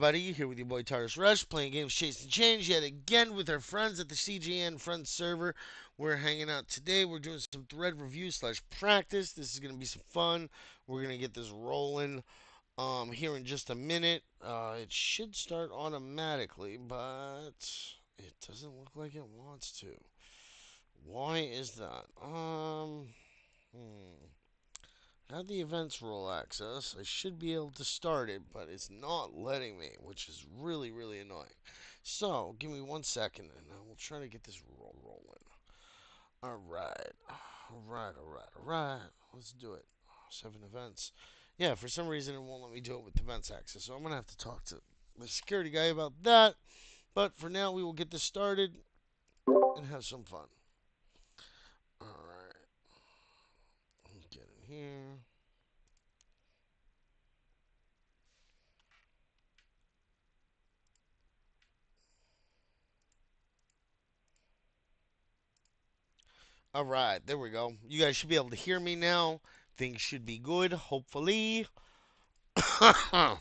Buddy here with your boy Tars Rush, playing games Chase and Change yet again with our friends at the CGN Friends server. We're hanging out today. We're doing some thread review slash practice. This is gonna be some fun. We're gonna get this rolling here in just a minute. It should start automatically, but it doesn't look like it wants to. Why is that? Have the events role access. I should be able to start it, but it's not letting me, which is really, really annoying. So, give me 1 second and I will try to get this rolling. Alright. Alright. Let's do it. 7 events. Yeah, for some reason it won't let me do it with events access, so I'm going to have to talk to the security guy about that. But for now, we will get this started and have some fun. Alright. Get in here. All right, there we go. You guys should be able to hear me now. Things should be good, hopefully. Feel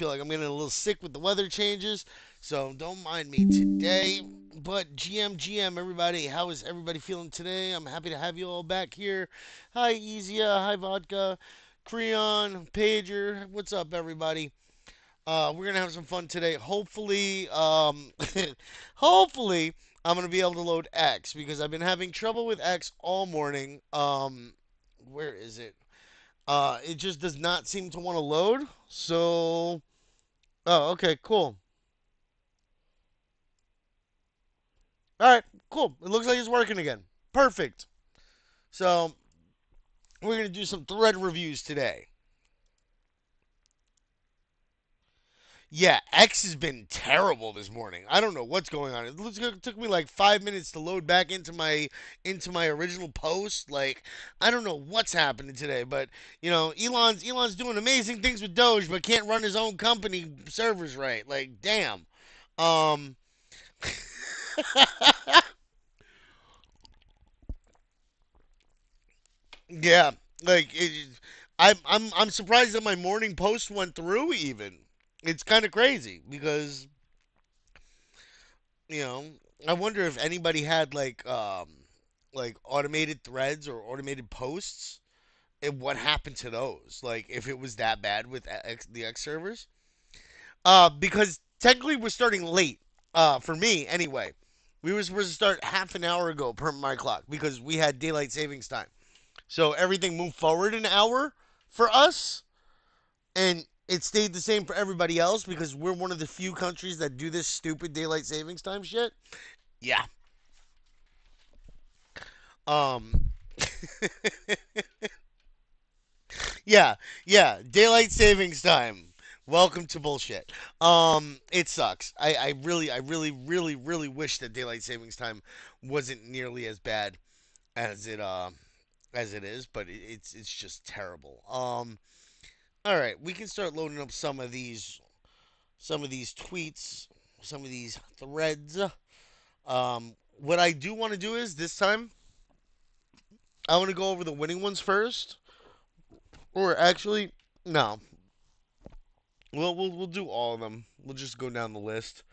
like I'm getting a little sick with the weather changes, so don't mind me today. But GM, everybody, how is everybody feeling today? I'm happy to have you all back here. Hi, Easia. Hi, Vodka. Creon, Pager. What's up, everybody? We're gonna have some fun today. Hopefully, hopefully, I'm gonna be able to load X because I've been having trouble with X all morning. Where is it? It just does not seem to want to load. So, oh, okay, cool. All right, cool. It looks like it's working again. Perfect. So, we're gonna do some thread reviews today. Yeah, X has been terrible this morning. I don't know what's going on. It took me like 5 minutes to load back into my original post. Like, I don't know what's happening today, but Elon's doing amazing things with Doge, but can't run his own company servers right. Like, damn. Um, yeah, like I'm surprised that my morning post went through. Even it's kind of crazy because you know, I wonder if anybody had like automated threads or automated posts and what happened to those. Like if it was that bad with the X servers. Because technically we're starting late. For me anyway. We were supposed to start half an hour ago per my clock because we had daylight savings time. So everything moved forward an hour for us and it stayed the same for everybody else because we're one of the few countries that do this stupid daylight savings time shit. Yeah. Um, yeah, yeah. Daylight savings time. Welcome to bullshit. It sucks. I really wish that daylight savings time wasn't nearly as bad as it is, but it's just terrible. All right, we can start loading up some of these tweets, some of these threads. What I do want to do is this time I want to go over the winning ones first, or actually, no. We'll do all of them. We'll just go down the list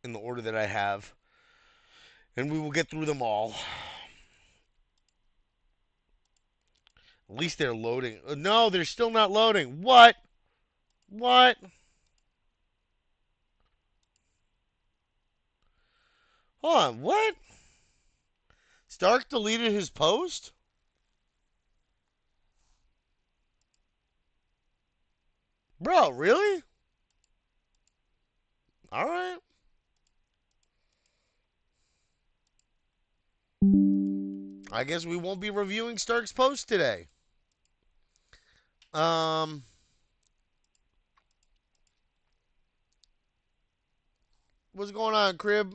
in the order that I have, and we will get through them all. At least they're loading. No, they're still not loading. What? What? Hold on. What? Stark deleted his post? Bro, really? All right. I guess we won't be reviewing Stark's post today. Um, what's going on, Crib?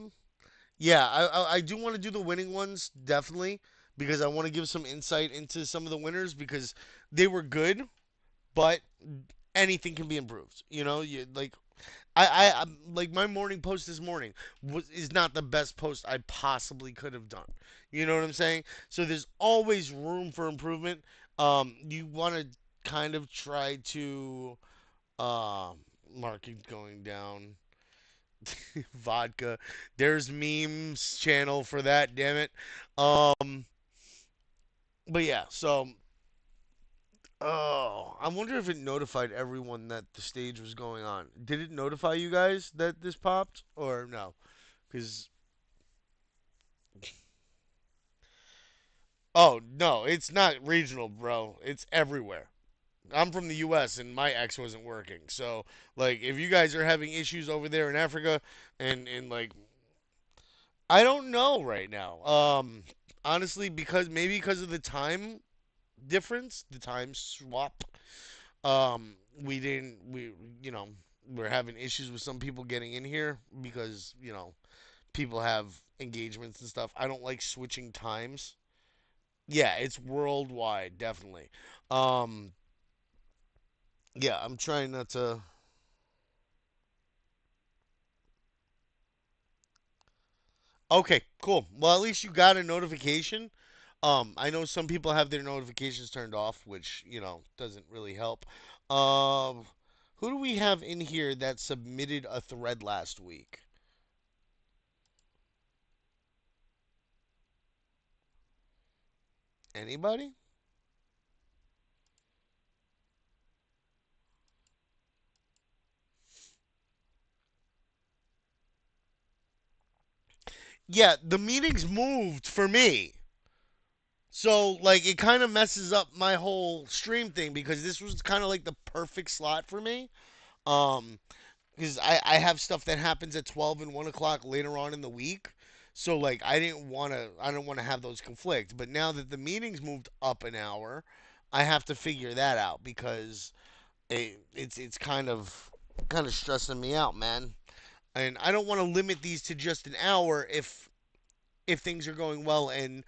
Yeah, I do want to do the winning ones definitely because I want to give some insight into some of the winners because they were good, but anything can be improved. Like my morning post this morning is not the best post I possibly could have done. You know what I'm saying? So there's always room for improvement. You want to kind of try to Um, Market going down. Vodka. There's memes channel for that. Damn it. But yeah. So, oh, I wonder if it notified everyone that the stage was going on. Did it notify you guys that this popped or no? Because oh no, it's not regional, bro. It's everywhere. I'm from the U.S. and my X wasn't working. So like, if you guys are having issues over there in Africa, and like, I don't know right now. Honestly, because maybe because of the time difference, the time swap. We didn't we you know we're having issues with some people getting in here because people have engagements and stuff. I don't like switching times. Yeah, it's worldwide, definitely. Um, yeah, I'm trying not to. Okay, cool. Well, at least you got a notification. I know some people have their notifications turned off, which, doesn't really help. Um, who do we have in here that submitted a thread last week? Anybody? Yeah, the meetings moved for me. So, like, it kind of messes up my whole stream thing because this was kind of like the perfect slot for me. Um, because I have stuff that happens at 12 and 1 o'clock later on in the week. So like I don't want to have those conflict. But now that the meetings moved up an hour, I have to figure that out because it's kind of stressing me out, man. And I don't want to limit these to just an hour if things are going well and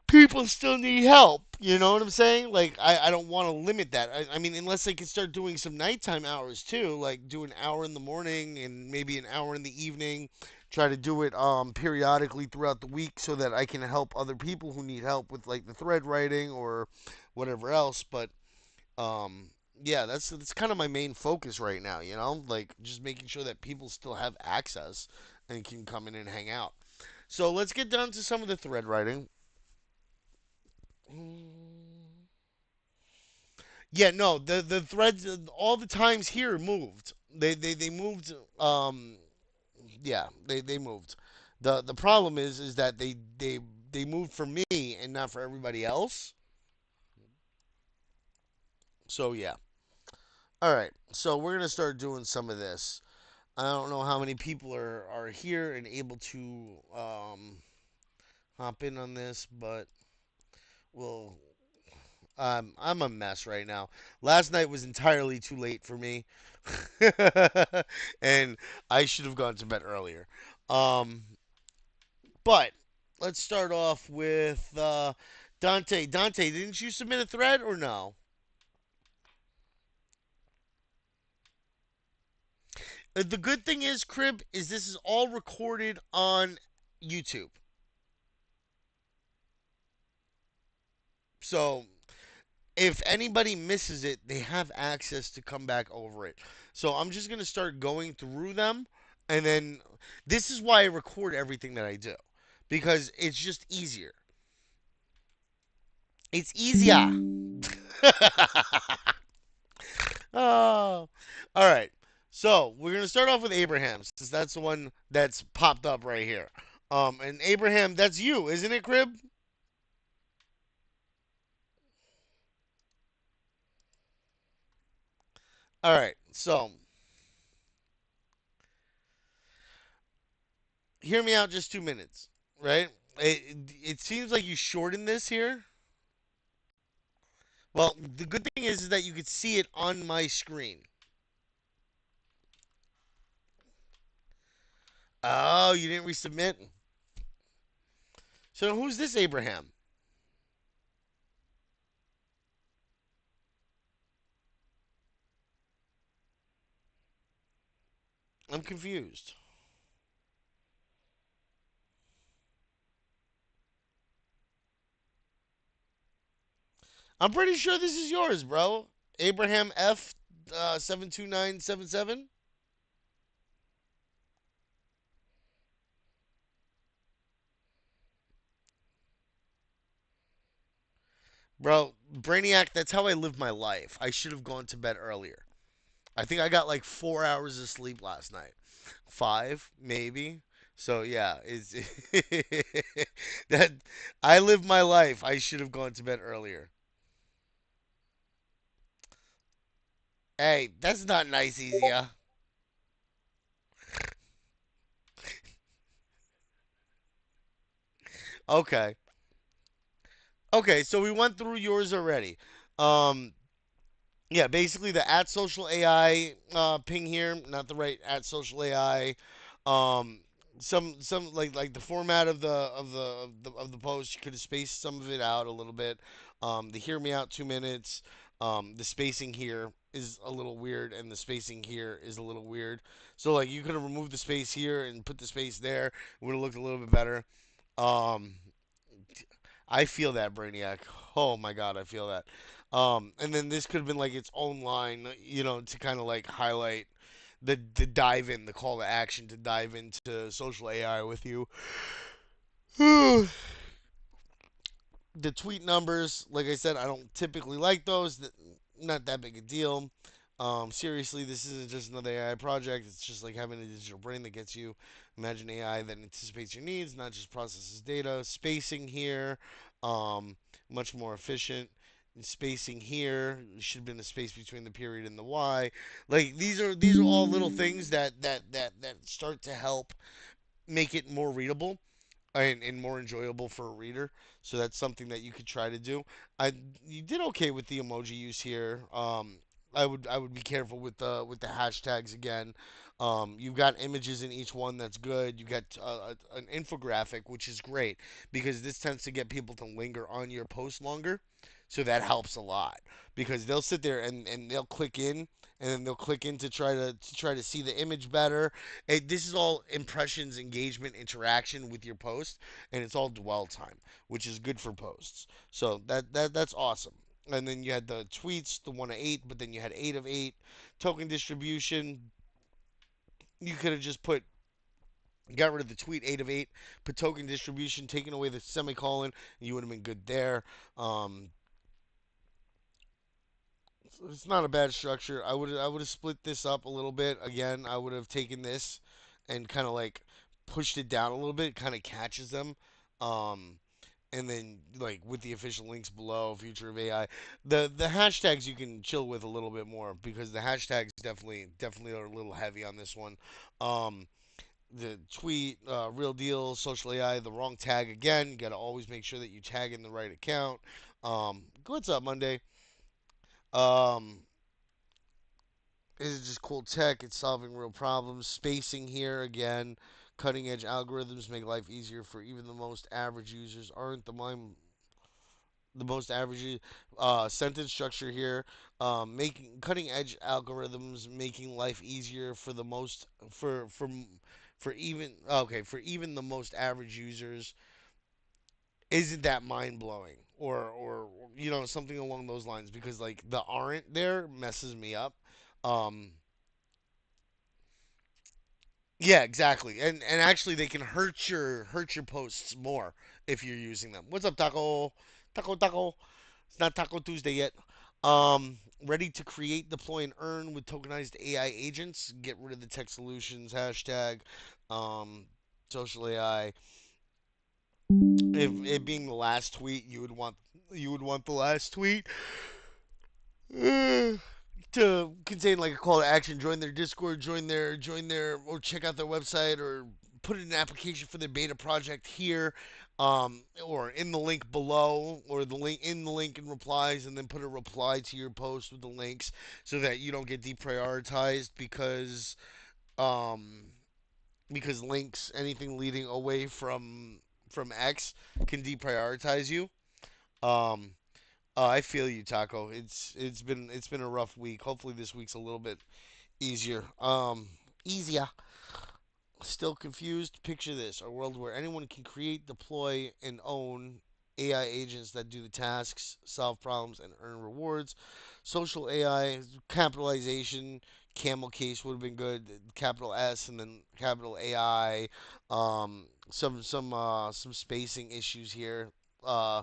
people still need help. You know what I'm saying? Like, I don't want to limit that. I mean, unless they can start doing some nighttime hours too, like do an hour in the morning and maybe an hour in the evening. Try to do it periodically throughout the week so that I can help other people who need help with like the thread writing or whatever else. But um, yeah, that's kind of my main focus right now. Like just making sure that people still have access and can come in and hang out. So let's get down to some of the thread writing. Yeah, no, the threads, all the times here moved. They moved. Yeah, they moved. The problem is that they moved for me and not for everybody else. So yeah. All right. So we're gonna start doing some of this. I don't know how many people are here and able to hop in on this, but we'll. I'm a mess right now. Last night was entirely too late for me, and I should have gone to bed earlier. Um, but let's start off with Dante. Dante, didn't you submit a thread or no? The good thing is, Crib, is this is all recorded on YouTube. So if anybody misses it, they have access to come back over it. So I'm just going to start going through them. And then this is why I record everything that I do because it's just easier. It's easier. Oh, all right. So we're going to start off with Abraham since that's the one that's popped up right here. And Abraham, that's you, isn't it, Crib? All right. So hear me out just 2 minutes, right? It seems like you shortened this here. Well, the good thing is that you could see it on my screen. Oh, you didn't resubmit? So who's this Abraham? I'm confused. I'm pretty sure this is yours, bro. Abraham F. 72977. Bro, Brainiac, that's how I live my life. I should have gone to bed earlier. I think I got like 4 hours of sleep last night. Five, maybe. So yeah, it's that I live my life. I should have gone to bed earlier. Hey, that's not nice, easier. Okay. Okay, so we went through yours already. Um, yeah, basically the at social AI ping here, not the right at social AI. Um, some like the format of the post, you could have spaced some of it out a little bit. The hear me out 2 minutes. The spacing here is a little weird, and the spacing here is a little weird. So like you could have removed the space here and put the space there. It would have looked a little bit better. Um, I feel that, Brainiac. Oh my God, I feel that. And then this could have been like its own line, to kind of like highlight the dive in, the call to action to dive into social AI with you. The tweet numbers, like I said, I don't typically like those. Not that big a deal. Seriously, this isn't just another AI project. It's just like having a digital brain that gets you. Imagine AI that anticipates your needs, not just processes data. Spacing here, um, much more efficient. Spacing here should have been a space between the period and the Y. Like these are all little things that start to help make it more readable and more enjoyable for a reader. So that's something that you could try to do. I You did okay with the emoji use here. I would be careful with the hashtags again. You've got images in each one. That's good. You got an infographic, which is great because this tends to get people to linger on your post longer. So that helps a lot because they'll sit there and they'll click in and then they'll click in to try to see the image better. This is all impressions, engagement, interaction with your post, and it's all dwell time, which is good for posts. So that's awesome. And then you had the tweets, the 1 of 8, but then you had 8 of 8. Token distribution, you could have just got rid of the tweet 8 of 8, put token distribution, taken away the semicolon, and you would have been good there. Um, it's not a bad structure. I would have split this up a little bit. Again, I would have taken this and kind of like pushed it down a little bit. It kind of catches them. Um, and then like with the official links below, future of AI, the hashtags you can chill with a little bit more because the hashtags definitely are a little heavy on this one. Um, the tweet, real deal, social AI, the wrong tag again. You got to always make sure that you tag in the right account. What's up, Monday? Um, Is it just cool tech? It's solving real problems. Spacing here again. Cutting edge algorithms make life easier for even the most average users. Aren't the most average sentence structure here? Making cutting edge algorithms making life easier for the most for even okay for even the most average users. Isn't that mind blowing? Or something along those lines because like the aren't there messes me up. Um, Yeah, exactly. And actually they can hurt your posts more if you're using them. What's up, Taco? Taco Taco. It's not Taco Tuesday yet. Ready to create, deploy, and earn with tokenized AI agents. Get rid of the tech solutions hashtag. Um, social AI. If it being the last tweet, you would want the last tweet to contain like a call to action. Join their Discord, join their, or check out their website, or put in an application for their beta project here, or in the link below, or the link in the link and replies, and then put a reply to your post with the links so that you don't get deprioritized um, because links, anything leading away from X, can deprioritize you. Um, I feel you, Taco. It's been a rough week. Hopefully this week's a little bit easier. Easier. Still confused? Picture this: a world where anyone can create, deploy, and own. AI agents that do the tasks, solve problems, and earn rewards. Social AI capitalization, camel case would have been good. Capital S and then capital AI. Some spacing issues here. Uh,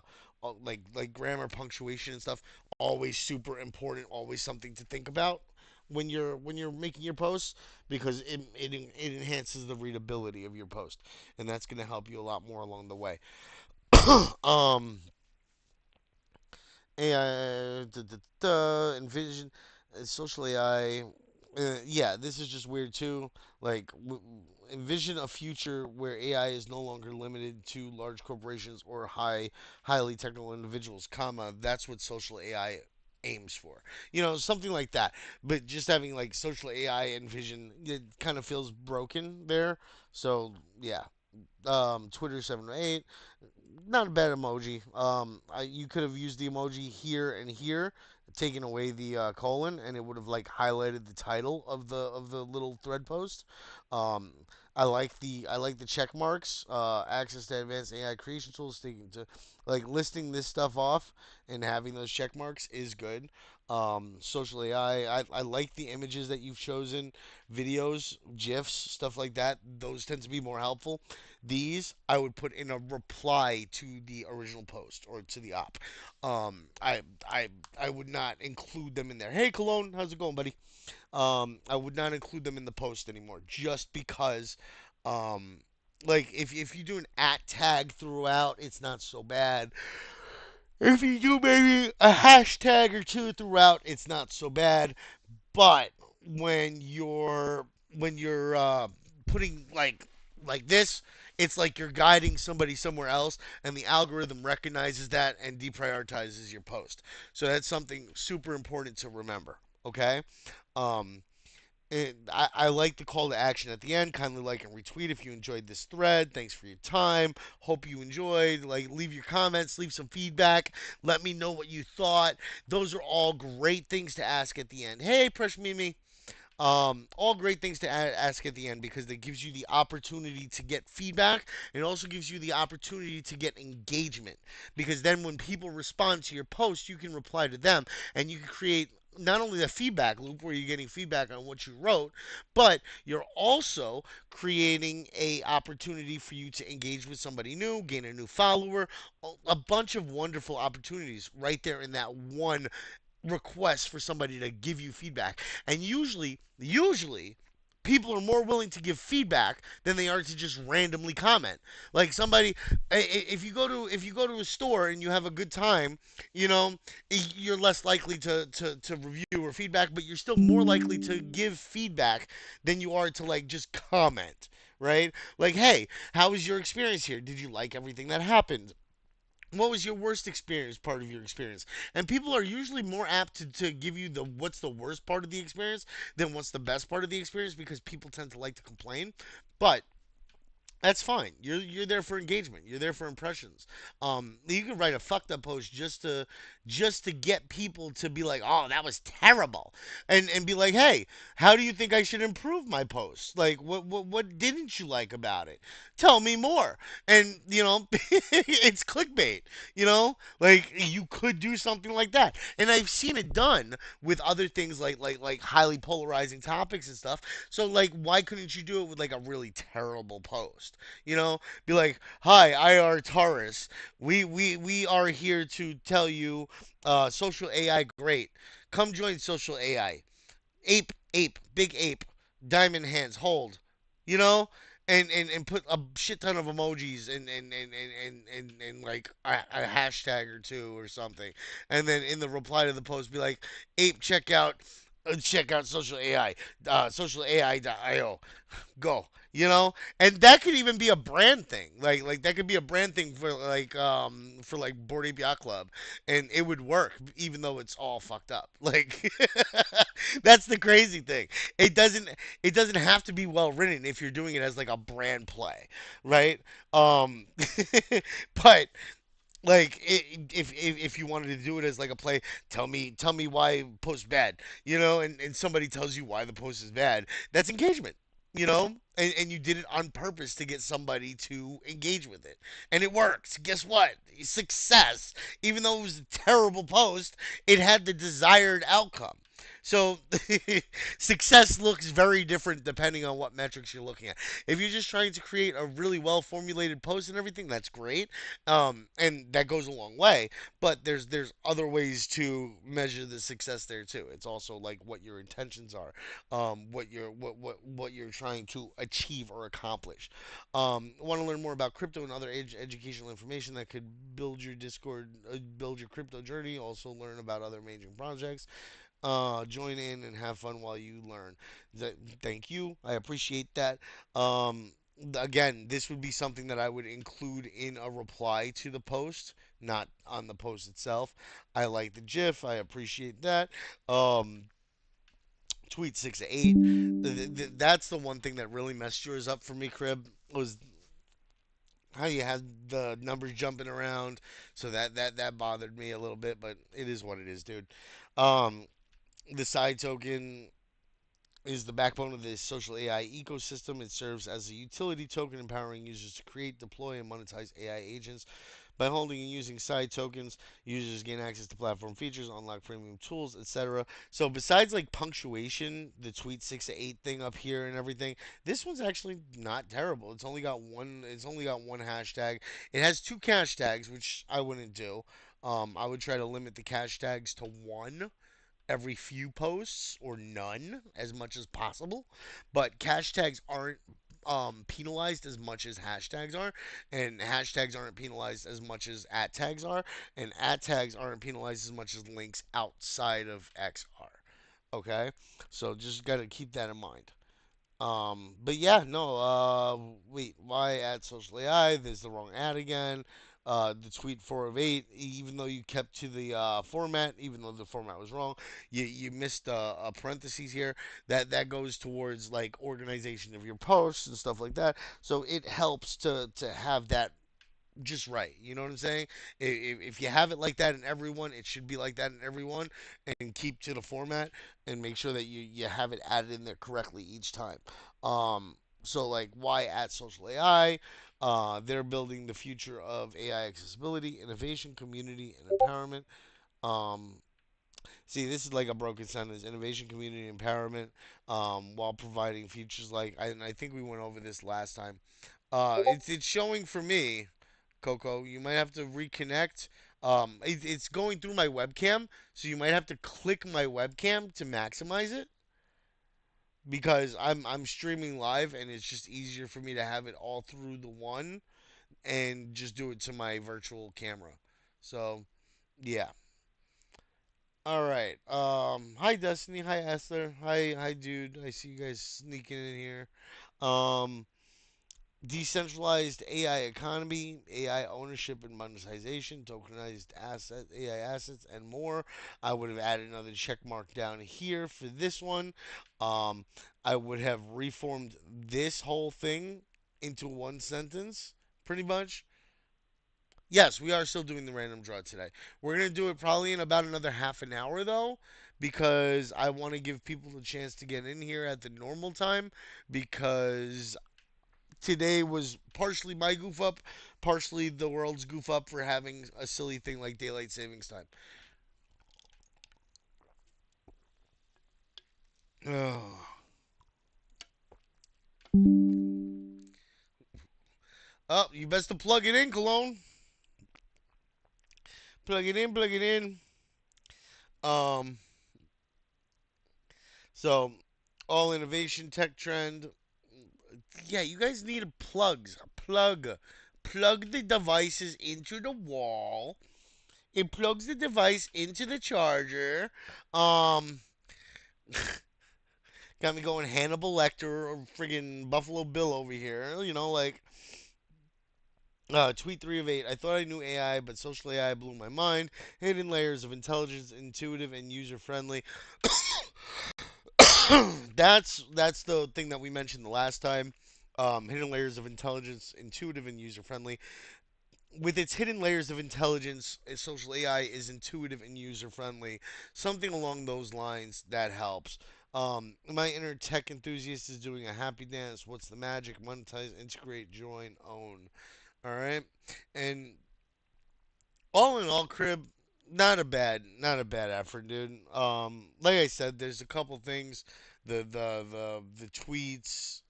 like grammar, punctuation, and stuff. Always super important. Always something to think about when you're making your posts because it enhances the readability of your post, and that's going to help you a lot more along the way. um, AI, envision, social AI. Yeah, this is just weird too. Like, envision a future where AI is no longer limited to large corporations or highly technical individuals, comma, that's what social AI aims for. Something like that. But just having like social AI envision, it kind of feels broken there. So, yeah. Twitter 708, not a bad emoji. You could have used the emoji here and here, taken away the colon, and it would have like highlighted the title of the little thread post. Um, I like the check marks. Access to advanced AI creation tools, sticking to like listing this stuff off and having those check marks is good. Social AI, I like the images that you've chosen, videos, GIFs, stuff like that. Those tend to be more helpful. These I would put in a reply to the original post or to the op. Um, I I I would not include them in there. Hey, Cologne, how's it going, buddy? I would not include them in the post anymore, just because, um, like if you do an at tag throughout, it's not so bad. If you do maybe a hashtag or two throughout, it's not so bad. But when you're putting like this, it's like you're guiding somebody somewhere else, and the algorithm recognizes that and deprioritizes your post. So that's something super important to remember. Okay. Um, and I like the call to action at the end. Kindly like and retweet if you enjoyed this thread. Thanks for your time. Hope you enjoyed. Like, leave your comments, leave some feedback. Let me know what you thought. Those are all great things to ask at the end. Hey, Presh Mimi. All great things to ask at the end because it gives you the opportunity to get feedback. It also gives you the opportunity to get engagement because then when people respond to your post, you can reply to them and you can create not only the feedback loop where you're getting feedback on what you wrote, but you're also creating a opportunity for you to engage with somebody new, gain a new follower, a bunch of wonderful opportunities right there in that one request for somebody to give you feedback. And usually people are more willing to give feedback than they are to just randomly comment. Like somebody if you go to a store and you have a good time, you know, you're less likely to review or feedback, but you're still more likely to give feedback than you are to like just comment, right? Like, hey, how was your experience here? Did you like everything that happened? What was your worst experience, part of your experience? And people are usually more apt to give you the what's the worst part of the experience than what's the best part of the experience because people tend to like to complain. But that's fine. You're there for engagement. You're there for impressions. You can write a fucked up post just to get people to be like, "Oh, that was terrible," and be like, "Hey, how do you think I should improve my post? Like, what didn't you like about it? Tell me more." And it's clickbait. Like you could do something like that, and I've seen it done with other things like highly polarizing topics and stuff. So like, why couldn't you do it with like a really terrible post? Be like, "Hi, IR Taurus. We are here to tell you, social AI great. Come join social AI. Ape, big ape, diamond hands, hold. You know." And put a shit ton of emojis and like a hashtag or two or something, and then in the reply to the post be like, "Ape, check out social AI, socialai.io, go." And that could even be a brand thing, like that could be a brand thing for like Board Ape Yacht Club, and it would work even though it's all fucked up. Like, that's the crazy thing. It doesn't have to be well written if you're doing it as like a brand play, right? um but like, if you wanted to do it as like a play, tell me why post bad, and somebody tells you why the post is bad. That's engagement. and you did it on purpose to get somebody to engage with it. And it worked. Guess what? Success. Even though it was a terrible post, it had the desired outcome. So success looks very different depending on what metrics you're looking at. If you're just trying to create a really well formulated post and everything, that's great, and that goes a long way. But there's other ways to measure the success there too. It's also like what your intentions are, what you're trying to achieve or accomplish. Want to learn more about crypto and other educational information that could build your crypto journey. Also learn about other major projects. Join in and have fun while you learn. Thank you. I appreciate that. Again, this would be something that I would include in a reply to the post, not on the post itself. I like the GIF. I appreciate that. Um, Tweet 6 to 8. That's the one thing that really messed yours up for me, Crib, was how you had the numbers jumping around. So that bothered me a little bit, but it is what it is, dude. Um, the side token is the backbone of the social AI ecosystem. It serves as a utility token, empowering users to create, deploy, and monetize AI agents. By holding and using side tokens, users gain access to platform features, unlock premium tools, etc. So besides like punctuation, the tweet 6 to 8 thing up here and everything, this one's actually not terrible. It's only got one. It's only got one hashtag. It has two cash tags, which I wouldn't do. I would try to limit the cash tags to one every few posts or none as much as possible. But cash tags aren't penalized as much as hashtags are, and hashtags aren't penalized as much as at tags are, and at tags aren't penalized as much as links outside of X are. Okay, so just gotta keep that in mind. But yeah, no. Wait, why add social AI? There's the wrong ad again. The tweet 4 of 8. Even though you kept to the format, even though the format was wrong, you missed a parentheses here. That goes towards like organization of your posts and stuff like that. So it helps to have that just right. You know what I'm saying? If you have it like that in everyone, it should be like that in everyone, and keep to the format and make sure that you have it added in there correctly each time. So like why at social AI? They're building the future of AI accessibility, innovation, community, and empowerment. Um, See, this is like a broken sentence: innovation, community, empowerment, while providing features like and I think we went over this last time. It's showing for me Coco. You might have to reconnect. It's going through my webcam, so you might have to click my webcam to maximize it because I'm streaming live and it's just easier for me to have it all through the one and just do it to my virtual camera. So yeah. All right. Hi Destiny. Hi Esther. Hi dude. I see you guys sneaking in here. Um, Decentralized AI economy, AI ownership and monetization, tokenized AI assets, and more. I would have added another check mark down here for this one. Um, I would have reformed this whole thing into one sentence, pretty much. Yes, we are still doing the random draw today. We're going to do it probably in about another half an hour, though, because I want to give people the chance to get in here at the normal time because today was partially my goof up, partially the world's goof up for having a silly thing like daylight savings time. Oh, oh you best to plug it in, Cologne. Plug it in, plug it in. Um, so all innovation, tech trend. Yeah, you guys need plugs. Plug the devices into the wall. It plugs the device into the charger. Um, Got me going Hannibal Lecter or friggin' Buffalo Bill over here. Like tweet 3 of 8. I thought I knew AI, but social AI blew my mind. Hidden layers of intelligence, intuitive and user friendly. That's the thing that we mentioned the last time. Hidden layers of intelligence, intuitive and user friendly. With its hidden layers of intelligence, social AI is intuitive and user friendly. Something along those lines that helps. My inner tech enthusiast is doing a happy dance. What's the magic? Monetize, integrate, join, own. All right, and all in all, Crib, not a bad effort, dude. Like I said, there's a couple things, the tweets,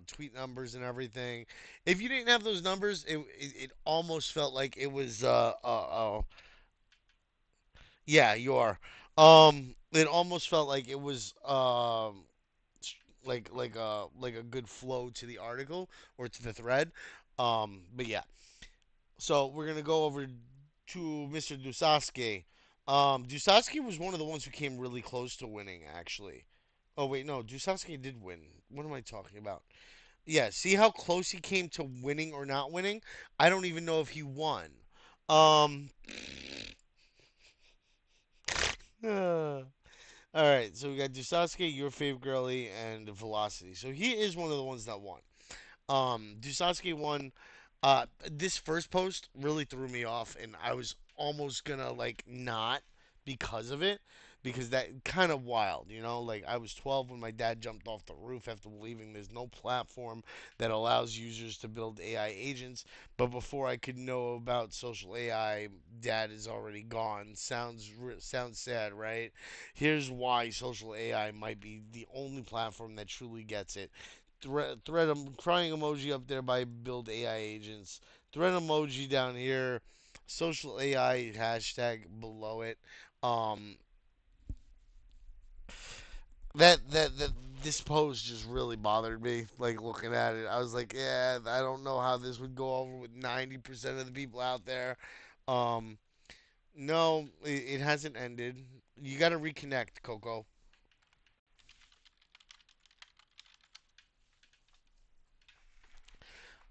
tweet numbers and everything. If you didn't have those numbers, it almost felt like it was yeah, you are. It almost felt like it was like a good flow to the article or to the thread. But yeah, so we're gonna go over to Mr. Dusasuke. Dusasuke was one of the ones who came really close to winning, actually. Oh wait, no, Dusasuke did win. What am I talking about? Yeah, see how close he came to winning or not winning? I don't even know if he won. Um, all right, so we got Dusasuke, Your Fave Girly, and Velocity. So he is one of the ones that won. Dusasuke won. This first post really threw me off, and I was almost gonna like not because of it, because that kind of wild, you know. Like I was 12 when my dad jumped off the roof after believing there's no platform that allows users to build AI agents. But before I could know about social AI, dad is already gone. Sounds sad, right? Here's why social AI might be the only platform that truly gets it. Thread crying emoji up there by build AI agents. Thread emoji down here. Social AI hashtag below it. Um, that this post just really bothered me. Like looking at it, I was like, yeah, I don't know how this would go over with 90% of the people out there. Um, no, it hasn't ended. You got to reconnect, Coco.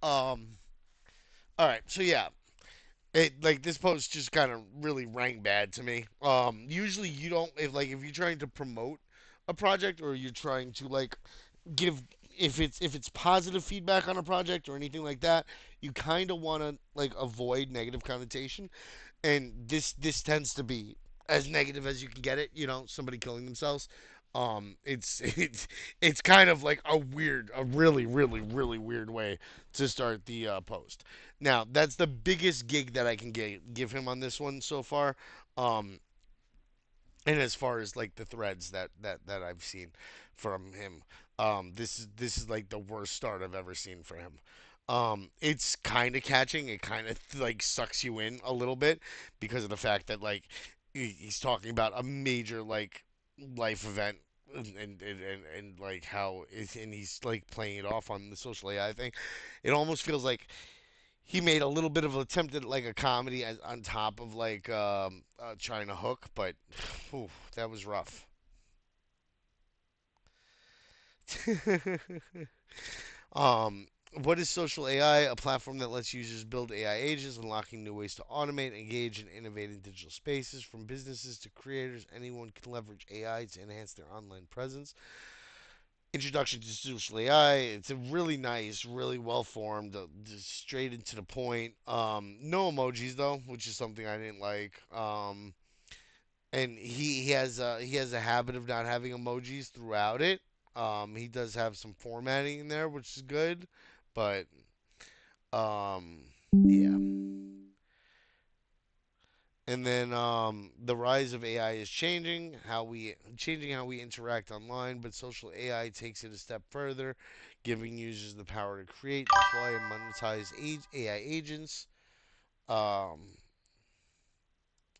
Um, all right, so yeah, it like this post just kind of really rang bad to me. Usually you don't if you're trying to promote a project or you're trying to like give if it's positive feedback on a project or anything like that, you kind of want to like avoid negative connotation, and this tends to be as negative as you can get it. You know, somebody killing themselves. It's kind of like a really, really, really weird way to start the post. Now, that's the biggest gig that I can give him on this one so far. Um, and as far as like the threads that I've seen from him, this is like the worst start I've ever seen for him. It's kind of catching. It kind of like sucks you in a little bit because of the fact that like he's talking about a major like life event and like how is and he's like playing it off on the social AI thing. It almost feels like he made a little bit of an attempt at like a comedy on top of like trying to hook, but whew, that was rough. um, what is social AI? A platform that lets users build AI agents, unlocking new ways to automate, engage, and innovate in digital spaces. From businesses to creators, anyone can leverage AI to enhance their online presence. Introduction to social AI. It's a really nice, really well formed, just straight into the point. No emojis though, which is something I didn't like. And he has a habit of not having emojis throughout it. He does have some formatting in there, which is good, but yeah. And then the rise of AI is changing how we interact online, but social AI takes it a step further, giving users the power to create, deploy, and monetize AI agents. Um,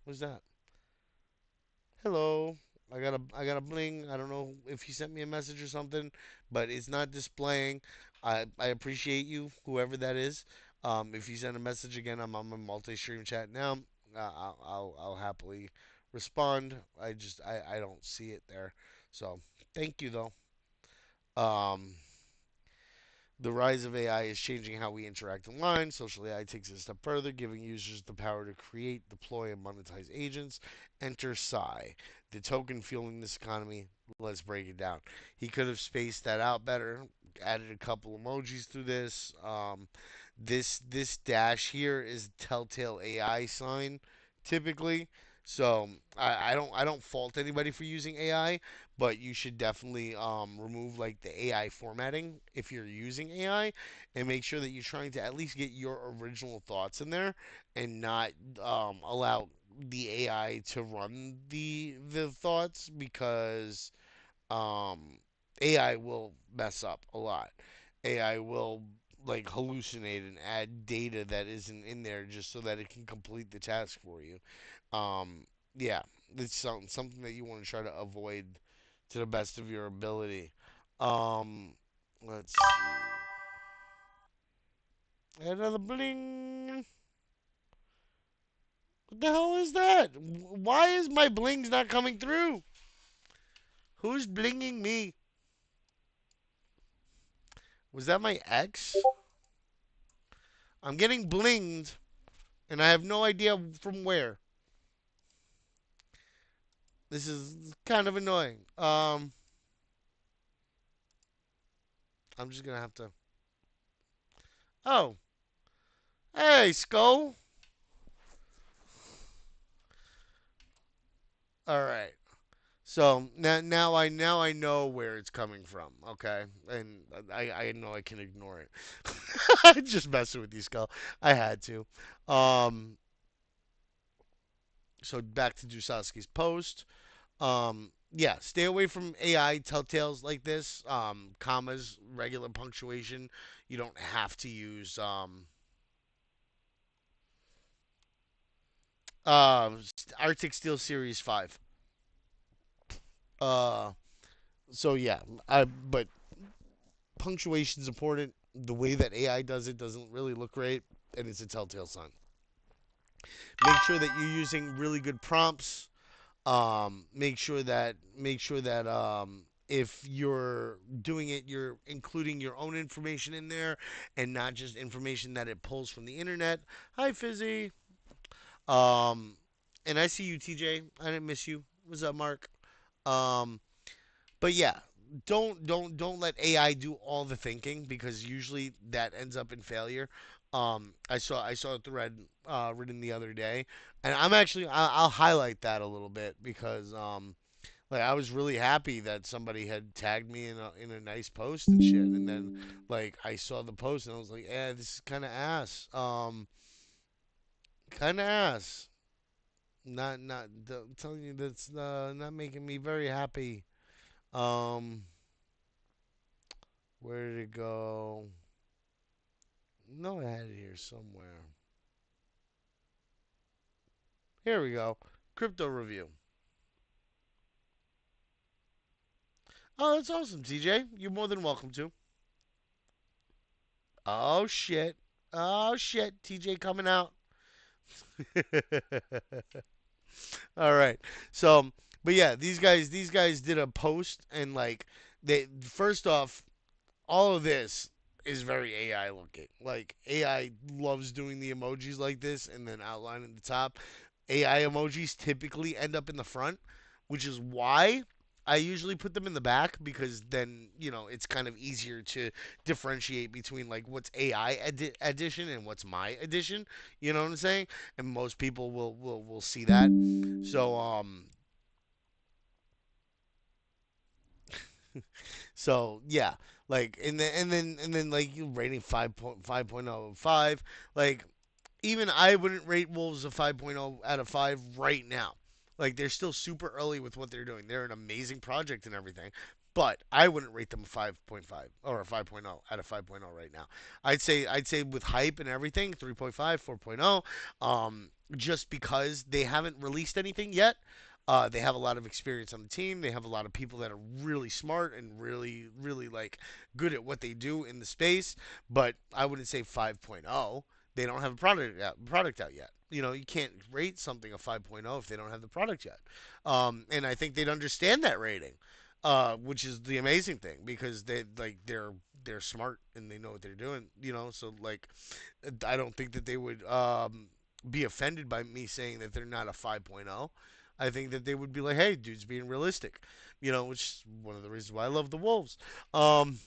what's that? Hello. I got a bling. I don't know if you sent me a message or something, but it's not displaying. I appreciate you, whoever that is. If you send a message again, I'm on my multi-stream chat now. I'll happily respond. I don't see it there. So thank you though. Um, the rise of AI is changing how we interact online. Social AI takes it a step further, giving users the power to create, deploy, and monetize agents. Enter Psy, the token fueling this economy. Let's break it down. He could have spaced that out better, added a couple emojis through this. This dash here is Telltale AI sign, typically. So I don't fault anybody for using AI, but you should definitely remove like the AI formatting if you're using AI, and make sure that you're trying to at least get your original thoughts in there, and not allow the AI to run the thoughts, because um, AI will mess up a lot. AI will like hallucinate and add data that isn't in there just so that it can complete the task for you. Um, yeah, it's something that you want to try to avoid to the best of your ability. Um, let's see. Another bling. What the hell is that? Why is my blings not coming through? Who's blinging me? Was that my ex? I'm getting blinged, and I have no idea from where. This is kind of annoying. I'm just gonna have to. Oh, hey, Skull. All right. So now I know where it's coming from. Okay, and I know I can ignore it. I'm just messing with you, Skull. I had to. Um. So back to Dusowski's post. Yeah, stay away from AI telltales like this. Commas, regular punctuation. You don't have to use Arctic Steel Series 5. Uh so yeah, but punctuation's important. The way that AI does it doesn't really look great, and it's a telltale sign. Make sure that you're using really good prompts. Make sure that if you're doing it, you're including your own information in there, and not just information that it pulls from the internet. Hi, Fizzy. Um, and I see you, TJ. I didn't miss you. What's up, Mark? Um, but yeah, don't let AI do all the thinking, because usually that ends up in failure. I saw a thread written the other day, and I'll highlight that a little bit, because like I was really happy that somebody had tagged me in a nice post and shit, and then like I saw the post and I was like, yeah, this is kind of ass. Kind of ass. I'm telling you, that's not making me very happy. Um, where did it go? No, I had it here somewhere. Here we go. Crypto review. Oh, that's awesome, TJ. You're more than welcome to. Oh shit. Oh shit. TJ coming out. All right. So, but yeah, these guys did a post, and like they first off, all of this is very AI looking. Like AI loves doing the emojis like this and then outlining the top. AI emojis typically end up in the front, which is why I usually put them in the back, because then, it's kind of easier to differentiate between like what's AI addition and what's my addition. You know what I'm saying? And most people will see that. So yeah, like and then like you rating 5.5, like even I wouldn't rate Wolves a 5.0 out of 5 right now. Like they're still super early with what they're doing. They're an amazing project and everything, but I wouldn't rate them a 5.5 or a 5.0 out of 5.0 right now. I'd say with hype and everything, 3.5, 4.0, just because they haven't released anything yet. They have a lot of experience on the team. They have a lot of people that are really smart and really, really like good at what they do in the space. But I wouldn't say 5.0. They don't have a product out yet. You can't rate something a 5.0 if they don't have the product yet. And I think they'd understand that rating, which is the amazing thing, because they're smart and they know what they're doing. So like I don't think that they would be offended by me saying that they're not a 5.0. I think that they would be like, "Hey, dude's being realistic," which is one of the reasons why I love the Wolves. Um,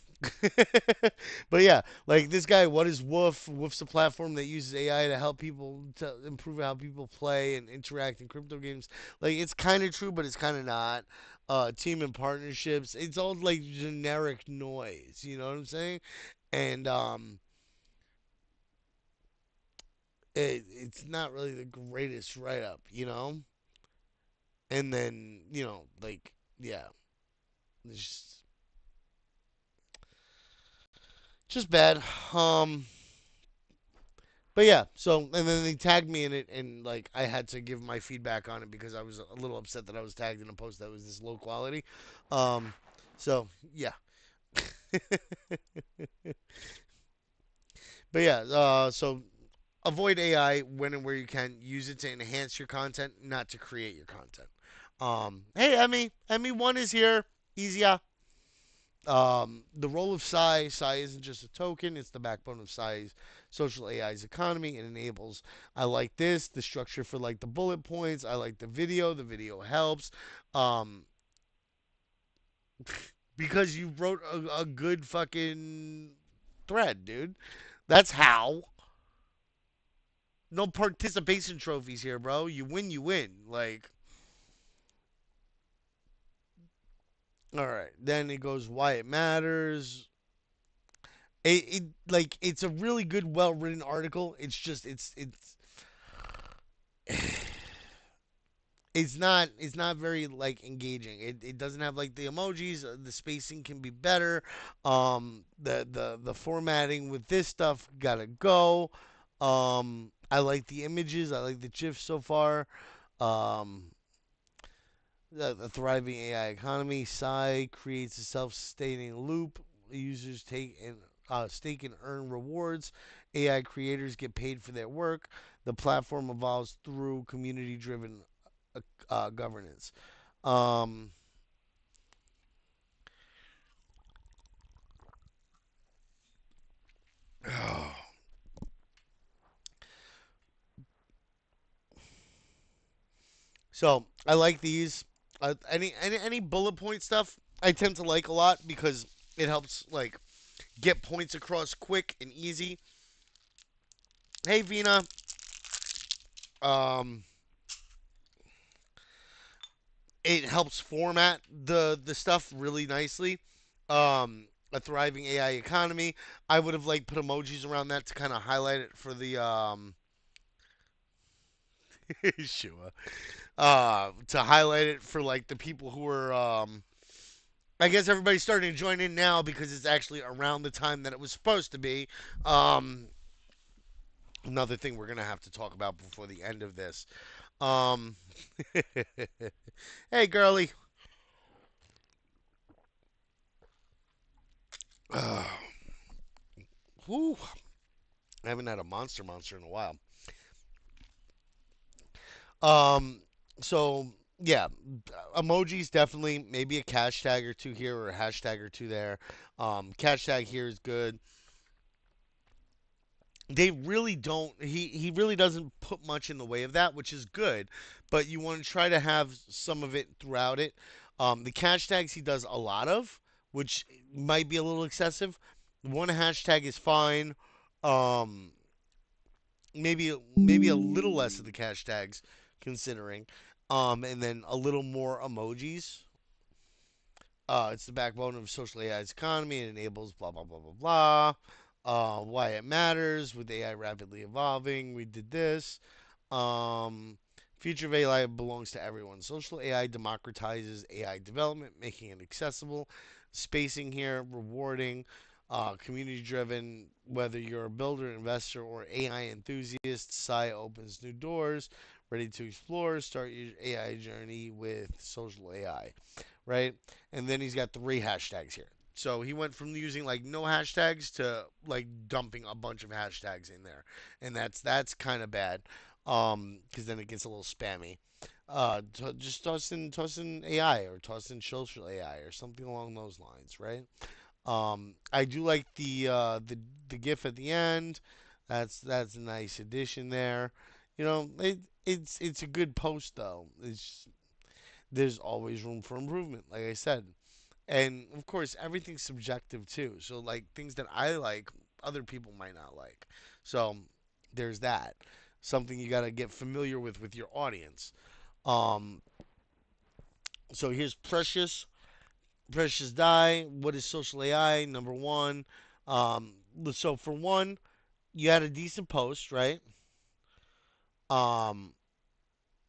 But yeah, like this guy, what is Woof? Woof's a platform that uses AI to help people to improve how people play and interact in crypto games. Like it's kind of true, but it's kind of not. Team and partnerships, it's all like generic noise. You know what I'm saying? And it's not really the greatest write up. And then like yeah, it's just bad. Um, But yeah, so and then they tagged me in it, and like I had to give my feedback on it because I was a little upset that I was tagged in a post that was this low quality. Um, so yeah, but yeah, so avoid AI when and where you can. Use it to enhance your content, not to create your content. Hey Emmy 1 is here. Easier. The role of Psy isn't just a token, it's the backbone of Psy's social AI's economy. It enables, I like this, the structure for like the bullet points. I like the video helps. Um, because you wrote a good fucking thread, dude. That's how. No participation trophies here, bro. You win, you win. Like, all right. Then it goes why it matters. It like it's a really good, well written article. It's just it's not very like engaging. It doesn't have like the emojis. The spacing can be better. The formatting with this stuff gotta go. I like the images. I like the GIFs so far. Um, the thriving AI economy. Psy creates a self-sustaining loop. Users take and stake and earn rewards. AI creators get paid for their work. The platform evolves through community-driven governance. Um, so I like these. Any bullet point stuff I tend to like a lot because it helps like get points across quick and easy. Hey Vina, um, it helps format the stuff really nicely. A thriving AI economy. I would have like put emojis around that to kind of highlight it for the sure. To highlight it for like the people who are I guess everybody's starting to join in now because it's actually around the time that it was supposed to be. Um, Another thing we're gonna have to talk about before the end of this. Um, hey, girly. Whew, I haven't had a monster in a while. Um, so yeah, emojis definitely. Maybe a cash tag or two here or a hashtag or two there. Cash tag here is good. They really don't he really doesn't put much in the way of that, which is good, but you want to try to have some of it throughout it. The cash tags he does a lot of, which might be a little excessive. One hashtag is fine. um maybe a little less of the cash tags considering, and then a little more emojis. It's the backbone of social AI's economy. It enables blah blah blah blah blah. Why it matters with AI rapidly evolving. We did this. Um, Future of AI belongs to everyone. Social AI democratizes AI development, making it accessible. Spacing here, rewarding, community driven. Whether you're a builder, investor, or AI enthusiast, Sai opens new doors. Ready to explore? Start your AI journey with social AI, right? And then he's got 3 hashtags here. So he went from using like no hashtags to like dumping a bunch of hashtags in there, and that's kind of bad, because then it gets a little spammy. Just toss in AI or toss in social AI or something along those lines, right? I do like the GIF at the end. That's a nice addition there. It's a good post though. There's always room for improvement, like I said. And of course, everything's subjective too. So like things that I like, other people might not like. So there's that. Something you got to get familiar with your audience. Um, so here's Precious Die. What is social AI? Number one. So for one, you had a decent post, right? Um,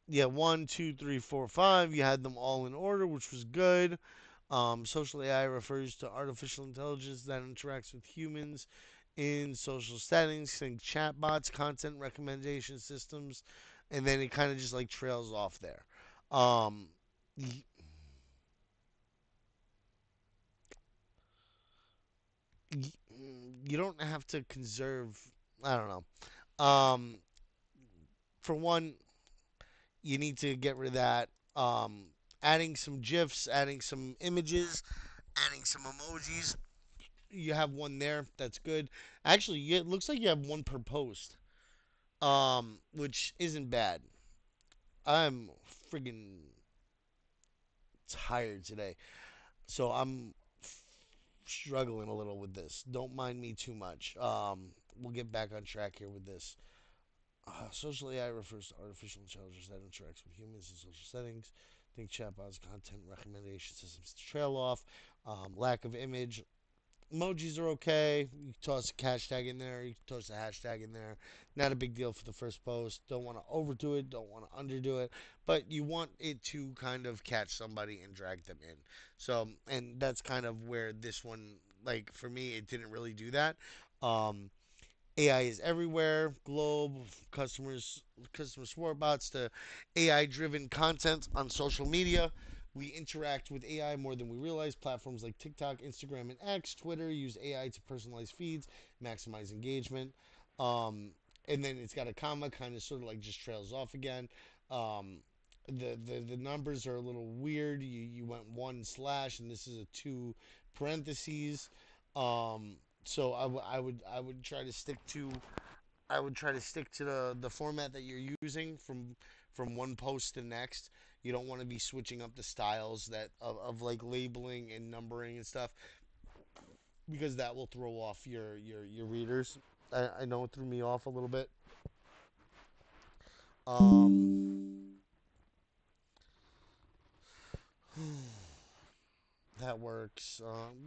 yeah, one, two, three, four, five. You had them all in order, which was good. Social AI refers to artificial intelligence that interacts with humans in social settings, think chatbots, content recommendation systems, and then it kind of just like trails off there. Um, y- you don't have to conserve. I don't know. For one, you need to get rid of that. Adding some gifs, adding some images, adding some emojis. You have one there. That's good. Actually, it looks like you have one per post, which isn't bad. I'm friggin' tired today, so I'm struggling a little with this. Don't mind me too much. We'll get back on track here with this. Social AI refers to artificial intelligence that interacts with humans in social settings. Think chatbots, content recommendation systems to trail off. Lack of image. Emojis are okay. You can toss a hashtag in there. You can toss a hashtag in there. Not a big deal for the first post. Don't want to overdo it. Don't want to underdo it. But you want it to kind of catch somebody and drag them in. So, and that's kind of where this one, like for me, it didn't really do that. Um, AI is everywhere. Globe, customer support bots to AI driven content on social media. We interact with AI more than we realize. Platforms like TikTok, Instagram, and X, Twitter use AI to personalize feeds, maximize engagement. Um, and then it's got a comma, kind of sort of like just trails off again. Um, the numbers are a little weird. You went one slash, and this is a two parentheses. So I would try to stick to the format that you're using from one post to the next. You don't want to be switching up the styles of like labeling and numbering and stuff because that will throw off your readers. I know it threw me off a little bit. Um, that works.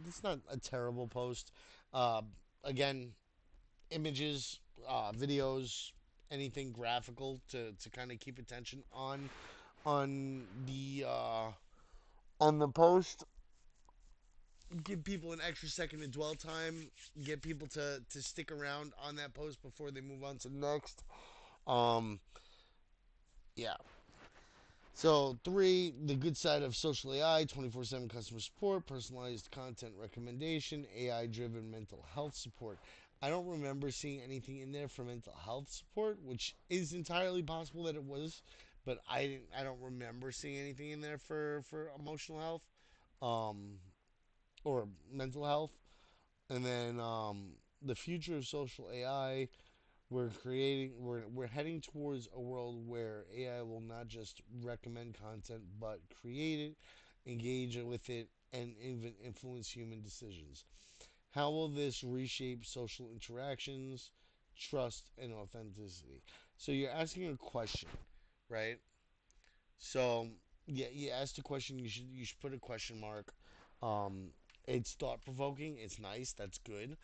It's not a terrible post. Uh, Again, images, videos, anything graphical to kind of keep attention on the post. Give people an extra second of dwell time. Get people to stick around on that post before they move on to the next. Um, yeah. So three, the good side of social AI: 24/7 customer support, personalized content recommendation, AI-driven mental health support. I don't remember seeing anything in there for mental health support, which is entirely possible that it was, but I don't remember seeing anything in there for emotional health, um, or mental health. And then the future of social AI, we're heading towards a world where AI will not just recommend content but create it, engage with it, and even influence human decisions. How will this reshape social interactions, trust, and authenticity? So you're asking a question, right? So yeah, you asked a question. You should put a question mark. Um, it's thought provoking. It's nice. That's good.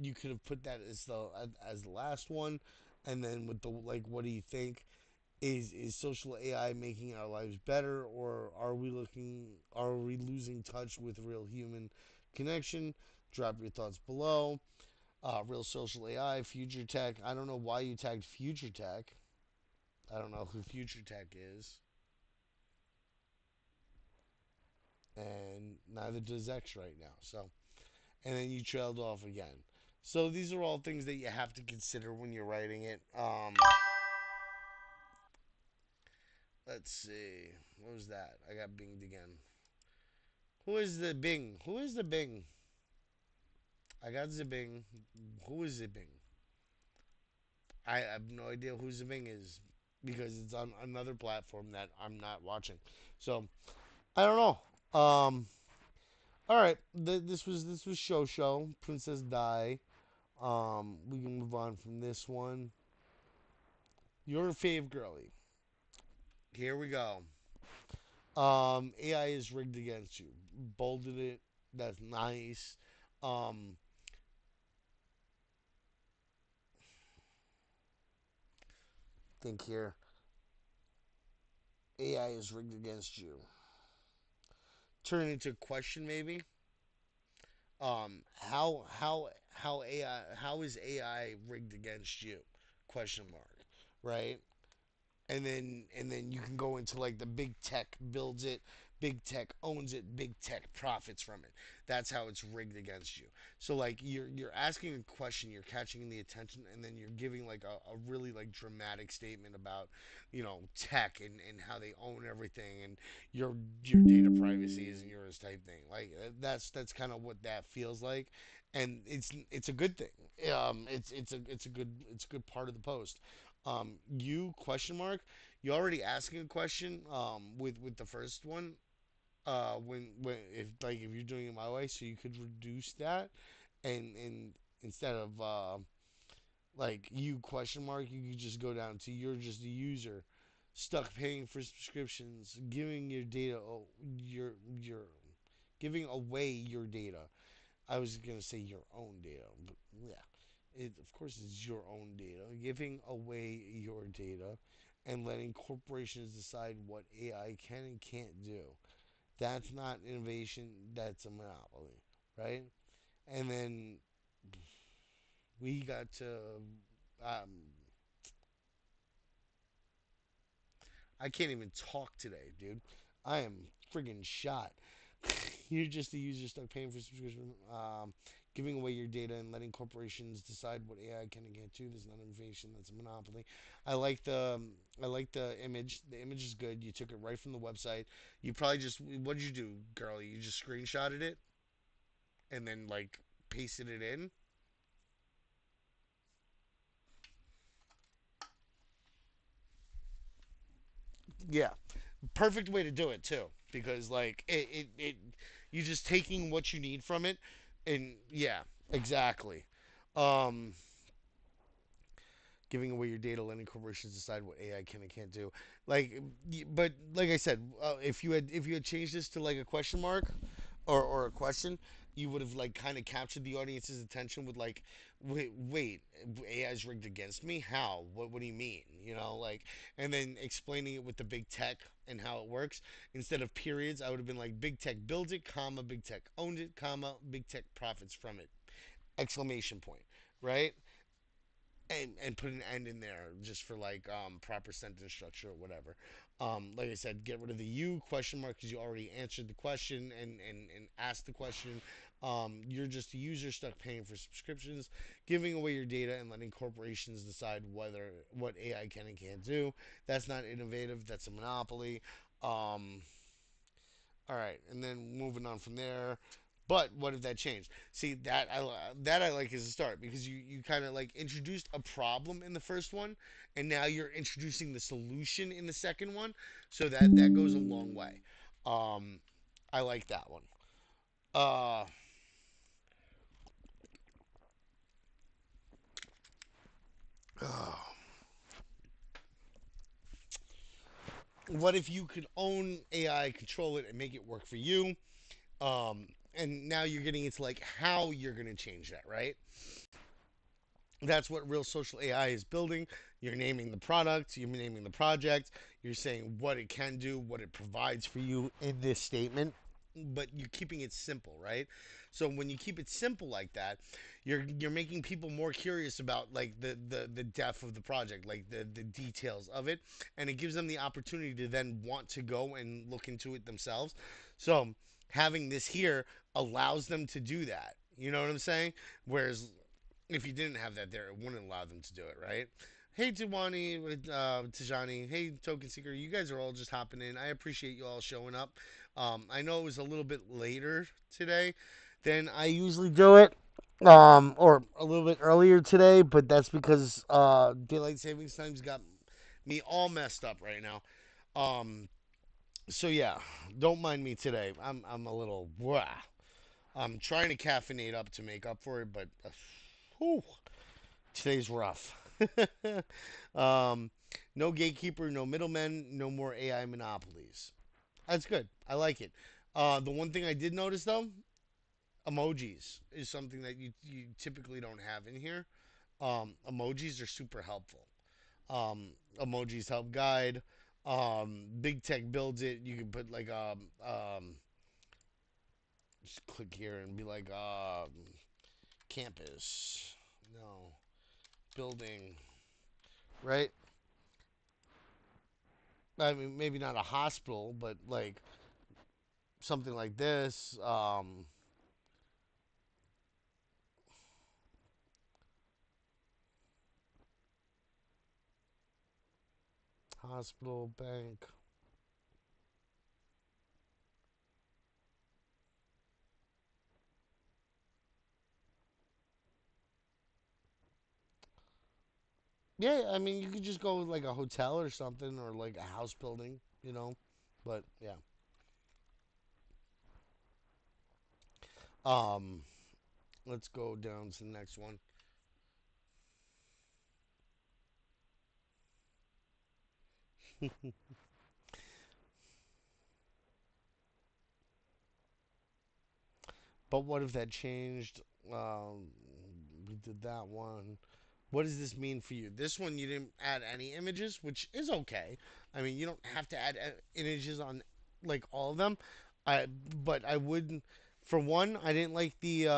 You could have put that as the last one, and then with the like, what do you think? Is social AI making our lives better, or Are we losing touch with real human connection? Drop your thoughts below. Real social AI, future tech. I don't know why you tagged future tech. I don't know who future tech is, and neither does X right now. So, and then you trailed off again. So these are all things that you have to consider when you're writing it. Let's see. What was that? I got binged again. Who is the Bing? Who is the Bing? I got the Bing. Who is the Bing? I have no idea who the Bing is because it's on another platform that I'm not watching. So I don't know. All right, this was Show Princess Di. We can move on from this one. Your fave girly. Here we go. AI is rigged against you. Bolded it. That's nice. Um, think here. AI is rigged against you. Turn it into a question, maybe. How is AI rigged against you? Question mark. Right. And then you can go into like the big tech builds it, big tech owns it, big tech profits from it. That's how it's rigged against you. So like you're asking a question, you're catching the attention, and then you're giving like a really like dramatic statement about tech and how they own everything, and your data privacy isn't yours type thing. Like that's kind of what that feels like, and it's a good thing. It's a good part of the post. You question mark, you already asking a question with the first one, when if you're doing it my way, so you could reduce that, and instead of like you question mark, you could just go down to you're just a user stuck paying for subscriptions, giving your data, your giving away your data. I was gonna say your own data, but yeah, of course it's your own data. Giving away your data and letting corporations decide what AI can and can't do. That's not innovation. That's a monopoly, right? And then we got to. Um, I can't even talk today, dude. I am friggin' shot. You're just a user stuck paying for subscription, giving away your data and letting corporations decide what AI can and can't do. There's not innovation. That's a monopoly. I like the image. The image is good. You took it right from the website. You probably just what did you do, girl? You just screenshotted it and then like pasted it in. Yeah, perfect way to do it too, because like you just taking what you need from it, and yeah, exactly. Um, Giving away your data, letting corporations decide what AI can and can't do. Like, but like I said, if you had changed this to like a question mark, or a question, you would have like kind of captured the audience's attention with like, wait, AI is rigged against me? How? What do you mean? Like, and then explaining it with the big tech and how it works. Instead of periods, I would have been like, big tech builds it, comma, big tech owned it, comma, big tech profits from it, exclamation point, right? And put an end in there just for like proper sentence structure or whatever. Like I said, get rid of the you question mark because you already answered the question and asked the question. You're just a user stuck paying for subscriptions, giving away your data and letting corporations decide what AI can and can't do. That's not innovative. That's a monopoly. Um, all right, and then moving on from there. But what if that changed? See that I like as a start because you kind of like introduced a problem in the first one, and now you're introducing the solution in the second one. So that goes a long way. Um, I like that one. Uh, what if you could own AI, control it, and make it work for you? And now you're getting into like how you're gonna change that, right? That's what real social AI is building. You're naming the product, you're naming the project, you're saying what it can do, what it provides for you in this statement, but you're keeping it simple, right? So when you keep it simple like that, you're making people more curious about like the depth of the project, like the details of it, and it gives them the opportunity to then want to go and look into it themselves. So having this here allows them to do that. You know what I'm saying? Whereas if you didn't have that there, it wouldn't allow them to do it, right? Hey, Tiwani, Tijani, hey, Token Seeker, you guys are all just hopping in. I appreciate you all showing up. I know it was a little bit later today than I usually do it, or a little bit earlier today, but that's because daylight savings time's got me all messed up right now. Um, so yeah, don't mind me today. I'm a little. Blah. I'm trying to caffeinate up to make up for it, but whew, today's rough. um, no gatekeeper, no middlemen, no more AI monopolies. That's good. I like it. The one thing I did notice though, emojis is something that you typically don't have in here. Emojis are super helpful. Emojis help guide. Big Tech builds it. You can put like just click here and be like campus, no building, right? I mean, maybe not a hospital, but like something like this. Hospital, bank. Yeah, I mean, you could just go with like a hotel or something, or like a house building, you know. But yeah. Um, let's go down to the next one. But what if that changed? Um, we did that one. What does this mean for you? This one you didn't add any images, which is okay. I mean, you don't have to add images on like all of them. But I would, for one, I didn't like the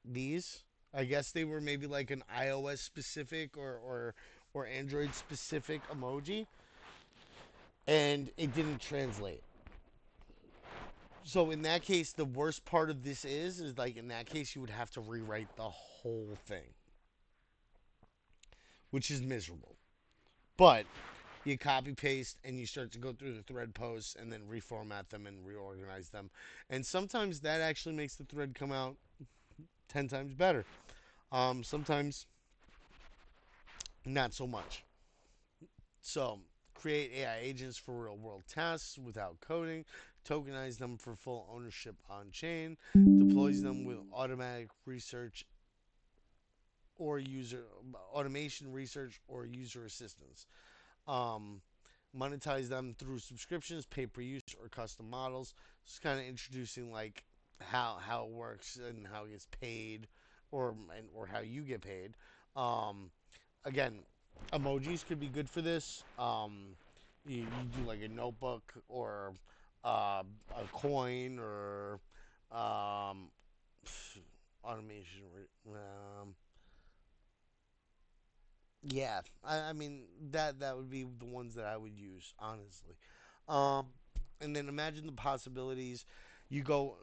these. I guess they were maybe like an iOS specific or Android specific emoji, and it didn't translate. So in that case, the worst part of this is like in that case you would have to rewrite the whole thing, which is miserable. But you copy paste and you start to go through the thread posts and then reformat them and reorganize them. And sometimes that actually makes the thread come out 10 times better. Sometimes not so much. So create AI agents for real world tasks without coding, tokenize them for full ownership on chain, deploys them with automatic research or user automation research or user assistance. Um, monetize them through subscriptions, pay per use, or custom models. Just kind of introducing like how it works and how it gets paid, or how you get paid. Um, again, emojis could be good for this. You do like a notebook or a coin or um, automation. Yeah, I mean that would be the ones that I would use honestly. Um, and then imagine the possibilities. You go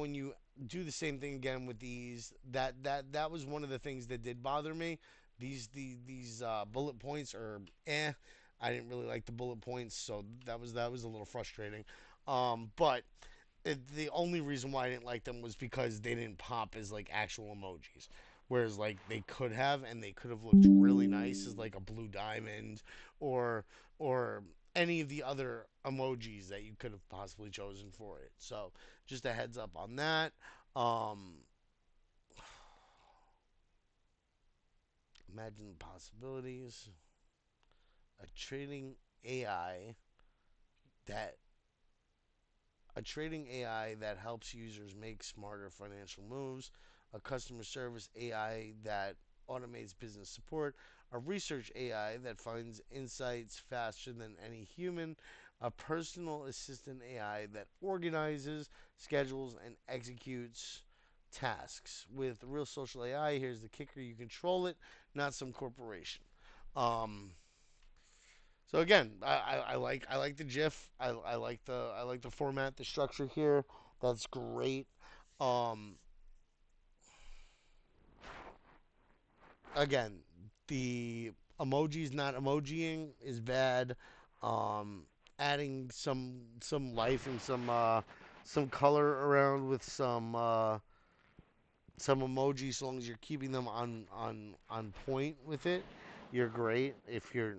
and you do the same thing again with these. That was one of the things that did bother me. These bullet points are eh. I didn't really like the bullet points, so that was a little frustrating. But the only reason why I didn't like them was because they didn't pop as like actual emojis. Whereas like they could have, and they could have looked really nice as like a blue diamond or or any of the other emojis that you could have possibly chosen for it. So just a heads up on that. Um, imagine the possibilities. A trading AI that a trading AI that helps users make smarter financial moves, a customer service AI that automates business support, a research AI that finds insights faster than any human, a personal assistant AI that organizes, schedules, and executes tasks. With real social AI, here's the kicker: you control it, not some corporation. Um, so again, I like the GIF. I like the format, the structure here. That's great. Um, again, the emojis not emojiing is bad. Um, adding some life and some color around with some emojis, as long as you're keeping them on point with it, you're great. If you're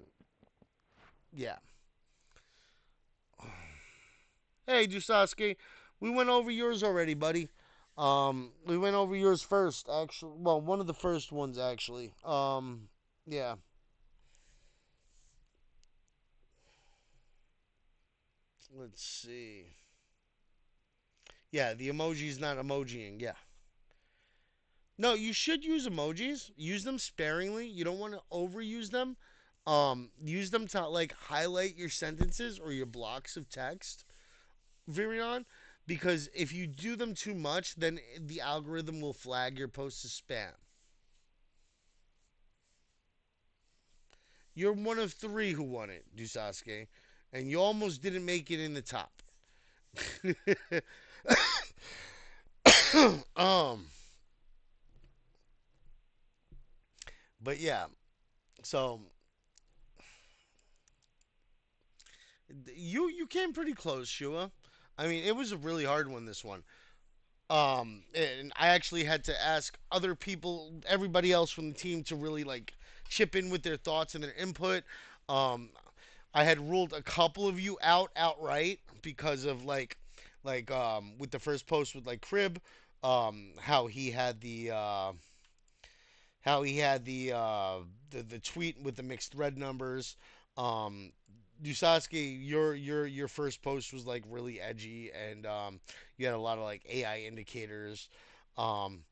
yeah. Hey, Jusasuke, we went over yours already, buddy. We went over yours first, actually. Well, one of the first ones, actually. Yeah. Let's see. Yeah, the emoji's not emojiing. Yeah. No, you should use emojis. Use them sparingly. You don't want to overuse them. Use them to like highlight your sentences or your blocks of text, Virion, because if you do them too much, then the algorithm will flag your post as spam. You're one of three who won it, Dusasuke, and you almost didn't make it in the top. um, but yeah, so you came pretty close, Shua. I mean, it was a really hard one. This one. And I actually had to ask other people, everybody else from the team, to really like chip in with their thoughts and their input. Um, I had ruled a couple of you out outright because of with the first post with like Crib, how he had the tweet with the mixed thread numbers. Um, Dusasuke, your first post was like really edgy, and you had a lot of like AI indicators. Um,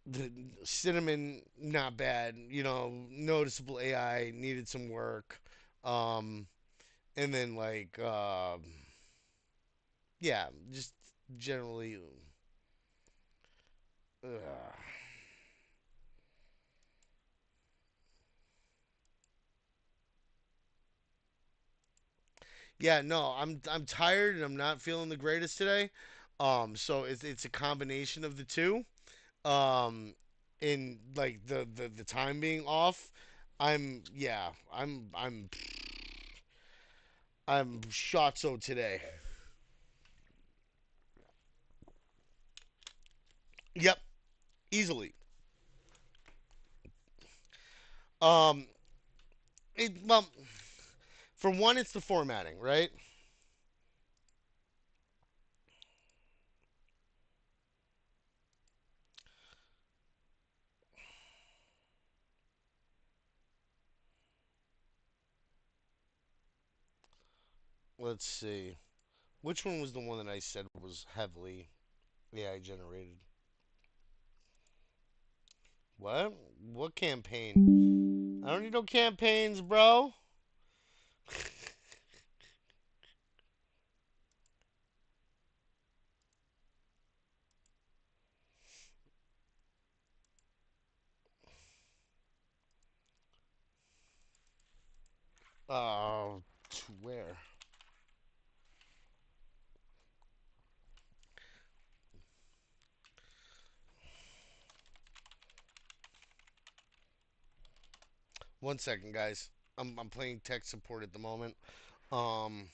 the Cinnamon, not bad. Noticeable AI needed some work. Um, and then yeah, just generally. Uh, Yeah, no, I'm tired and I'm not feeling the greatest today. So it's a combination of the two. Um, in like the time being off, I'm shot so today. Yep, easily. Um, well, for one, it's the formatting, right? Let's see. Which one was the one that I said was heavily AI generated? What? What campaign? I don't need no campaigns, bro. To where? One second, guys. I'm playing tech support at the moment. Um,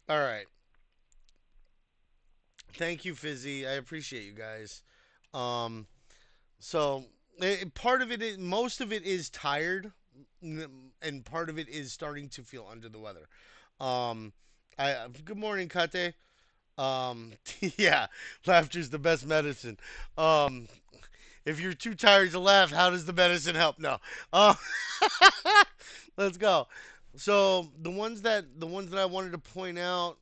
all right. Thank you, Fizzy. I appreciate you guys. Um, so part of it is most of it is tired, and part of it is starting to feel under the weather. Um, good morning, Kate. Yeah, laughter's the best medicine. Um, if you're too tired to laugh, how does the medicine help? No. Uh, let's go. So the ones that I wanted to point out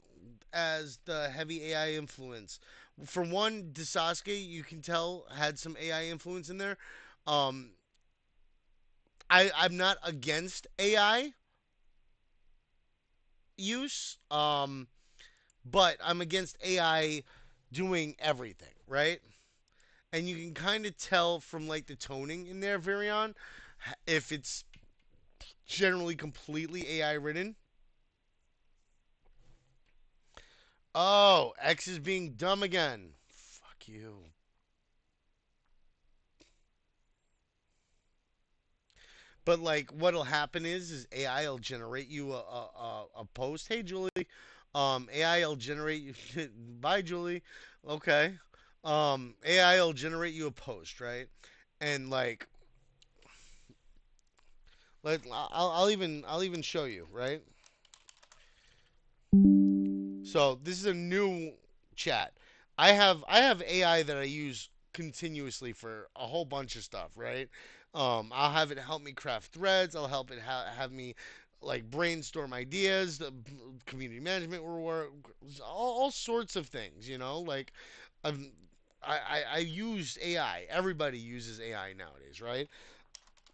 as the heavy AI influence. For one, Sasuke, you can tell had some AI influence in there. Um, I'm not against AI use, but I'm against AI doing everything, right? And you can kind of tell from like the toning in there, Virion, if it's generally completely AI written. Oh, X is being dumb again. Fuck you. But like, what'll happen is AI will generate you a post. Hey, Julie. AI will generate you. Bye, Julie. Okay. AI will generate you a post, right? And like I'll even show you, right? So this is a new chat. I have AI that I use continuously for a whole bunch of stuff, right? I'll have it help me craft threads. I'll help it have me like brainstorm ideas, the community management work, all sorts of things. Like I've, I use AI. Everybody uses AI nowadays, right?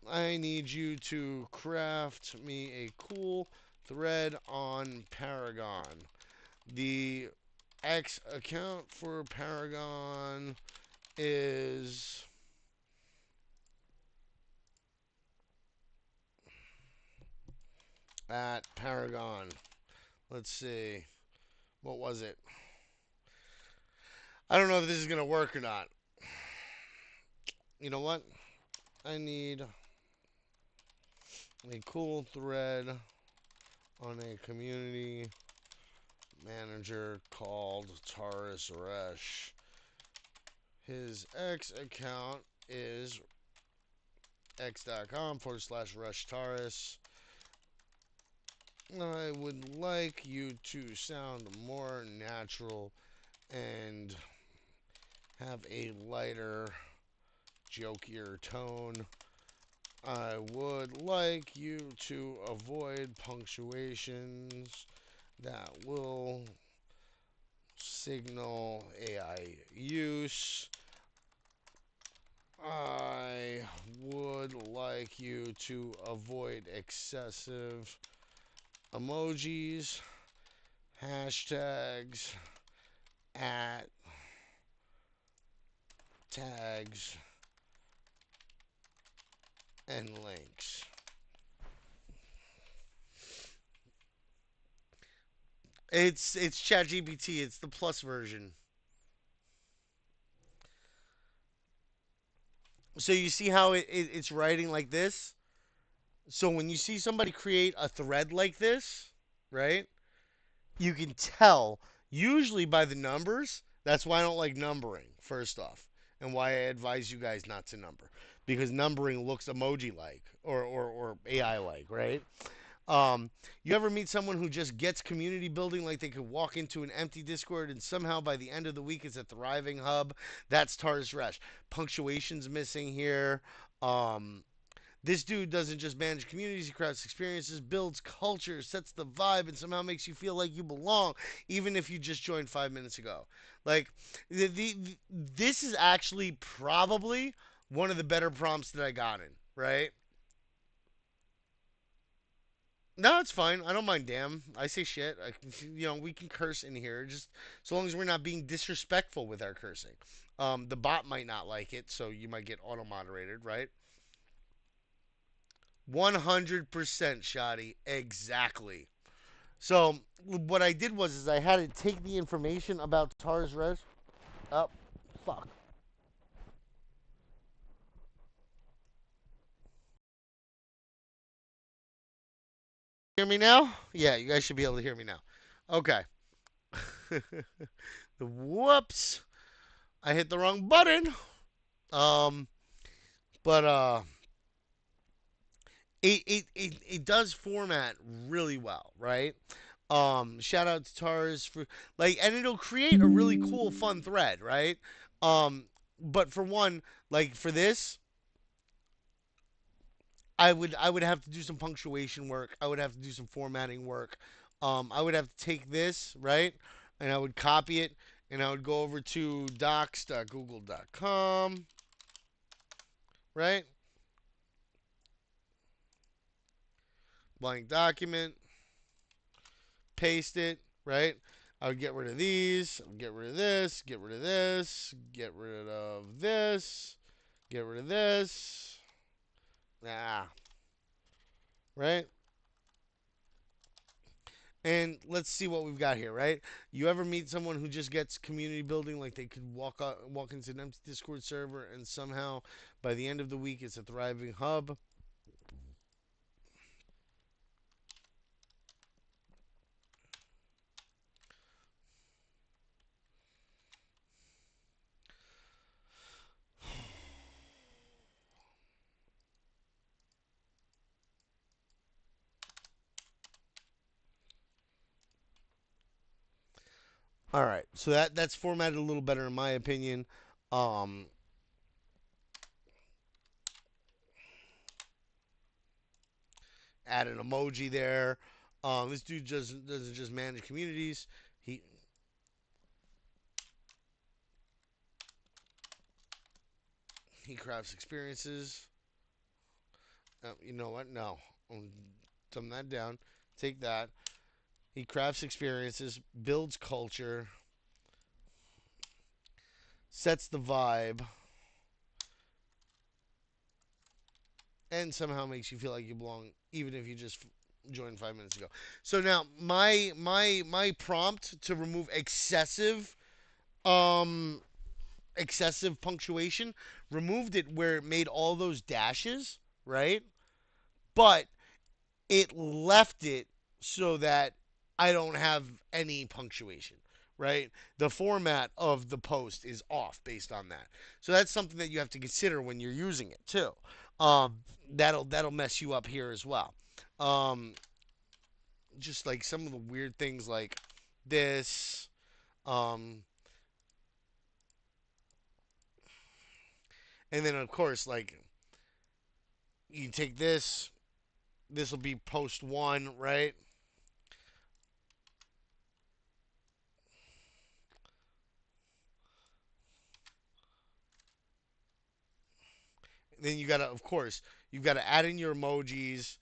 I need you to craft me a cool thread on Paragon. The X account for Paragon is at Paragon. Let's see. What was it? I don't know if this is going to work or not. You know what? I need a cool thread on a community manager called Taurus Resh. His X account is x.com/Rush Taurus. I would like you to sound more natural and have a lighter, jokier tone. I would like you to avoid punctuations that will signal AI use. I would like you to avoid excessive emojis, hashtags, at tags, and links. It's ChatGPT. It's the plus version. So you see how it's writing like this. So when you see somebody create a thread like this, right? You can tell usually by the numbers. That's why I don't like numbering. First off, and why I advise you guys not to number because numbering looks emoji like or AI like, right? You ever meet someone who just gets community building like they could walk into an empty Discord and somehow by the end of the week it's a thriving hub? That's Tars Resh. Punctuation's missing here. Um, this dude doesn't just manage communities, he crafts experiences, builds culture, sets the vibe, and somehow makes you feel like you belong, even if you just joined 5 minutes ago. Like, this is actually probably one of the better prompts that I got in, right? No, it's fine. I don't mind. Damn, I say shit. We can curse in here, just so long as we're not being disrespectful with our cursing. The bot might not like it, so you might get auto moderated, right? 100% shoddy, exactly. So what I did was I had to take the information about Tars Res. Oh, fuck. Hear me now? Yeah, you guys should be able to hear me now. Okay. Whoops. I hit the wrong button. Um, but it does format really well, right? Shout out to Tars for and it'll create a really cool, fun thread, right? Um, but for one, like for this, I would have to do some punctuation work. I would have to do some formatting work. I would have to take this, right, and I would copy it, and I would go over to docs.google.com, right? Blank document, paste it, right? I would get rid of these, get rid of this, get rid of this, get rid of this, get rid of this. Ah, right? And let's see what we've got here, right? You ever meet someone who just gets community building like they could walk into an empty Discord server and somehow by the end of the week it's a thriving hub? All right, so that's formatted a little better in my opinion. Um, Add an emoji there. This dude just doesn't just manage communities. He he crafts experiences. You know what? No, dumb that down. Take that. He crafts experiences, builds culture, sets the vibe, and somehow makes you feel like you belong, even if you just joined 5 minutes ago. So now my prompt to remove um excessive punctuation removed it where it made all those dashes, right? But it left it so that I don't have any punctuation, right? The format of the post is off based on that. So that's something that you have to consider when you're using it too. Um, that'll mess you up here as well. Um, just like some of the weird things like this. Um, and then of course like you take this. This will be post one, right? Then you gotta, of course, you've got to add in your emojis.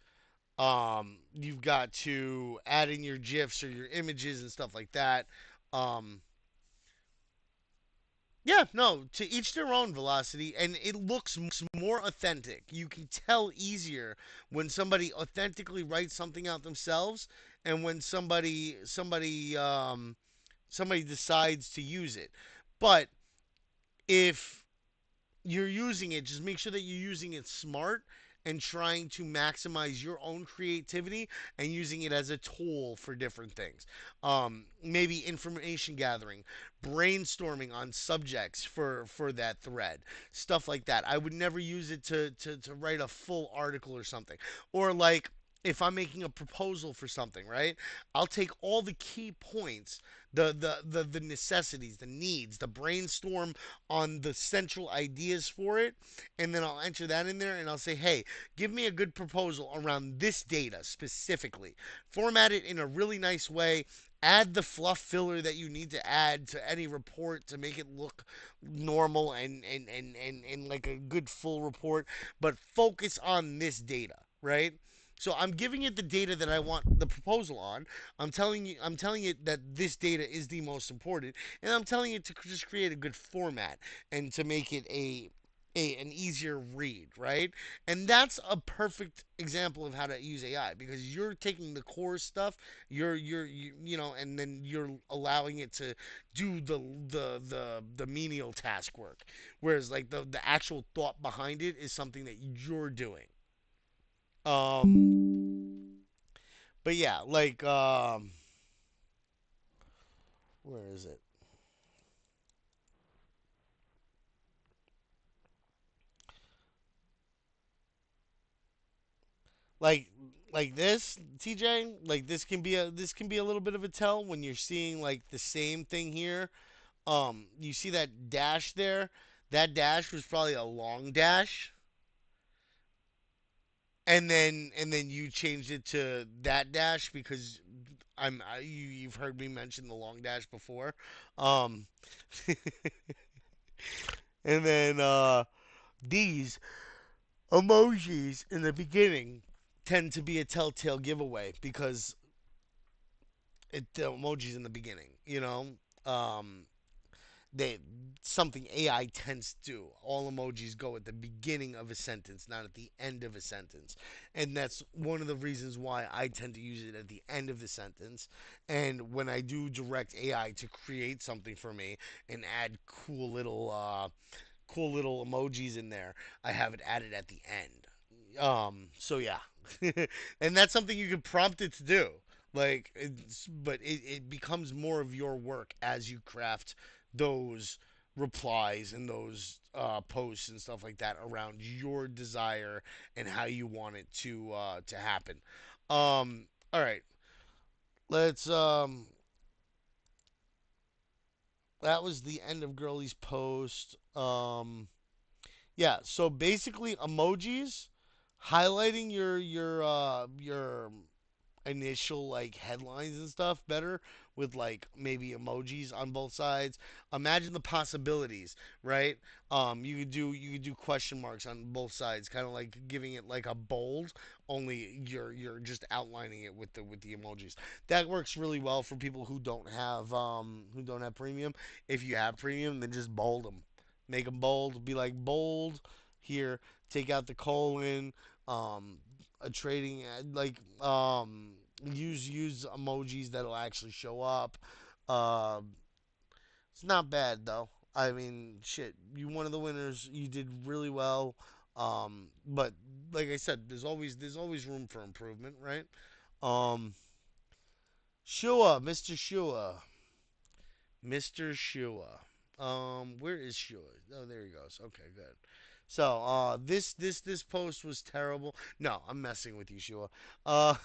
You've got to add in your gifs or your images and stuff like that. Um, yeah, no, to each their own velocity, and it looks more authentic. You can tell easier when somebody authentically writes something out themselves, and when somebody decides to use it. But if you're using it, just make sure that you're using it smart and trying to maximize your own creativity and using it as a tool for different things. Maybe information gathering, brainstorming on subjects for that thread, stuff like that. I would never use it to write a full article or something. Or like if I'm making a proposal for something, right? I'll take all the key points, the necessities, the needs, the brainstorm on the central ideas for it, and then I'll enter that in there and I'll say, hey, give me a good proposal around this data specifically. Format it in a really nice way. Add the fluff filler that you need to add to any report to make it look normal and like a good full report, but focus on this data, right? So I'm giving it the data that I want the proposal on. I'm telling it that this data is the most important, and I'm telling it to just create a good format and to make it an easier read, right? And that's a perfect example of how to use AI because you're taking the core stuff, you know, and then you're allowing it to do the menial task work, whereas like the actual thought behind it is something that you're doing. But yeah, like where is it? like like this, TJ, like this can be a little bit of a tell when you're seeing like the same thing here. You see that dash there? That dash was probably a long dash, and then you changed it to that dash because you've heard me mention the long dash before. Um, and then these emojis in the beginning tend to be a telltale giveaway because the emojis in the beginning, you know. Um, they something AI tends to do. All emojis go at the beginning of a sentence, not at the end of a sentence. And that's one of the reasons why I tend to use it at the end of the sentence. And when I do direct AI to create something for me and add cool little emojis in there, I have it added at the end. So yeah. And that's something you can prompt it to do. But it becomes more of your work as you craft those replies and those posts and stuff like that around your desire and how you want it to happen. All right, let's that was the end of Girly's post. Yeah, so basically emojis highlighting your initial like headlines and stuff better with like maybe emojis on both sides. Imagine the possibilities, right? You could do question marks on both sides, kind of like giving it like a bold, only you're just outlining it with the emojis. That works really well for people who don't have premium. If you have premium, then just bold them. Make them bold. Be like bold here. Take out the colon. Um, a trading like use emojis that'll actually show up. Uh, it's not bad though. I mean, shit, you one of the winners. You did really well. But like I said, there's always room for improvement, right? Um, Shua, Mr. Shua, Mr. Shua. Where is Shua? Oh, there he goes. Okay, good. So, this post was terrible. No, I'm messing with you, Shua. Uh,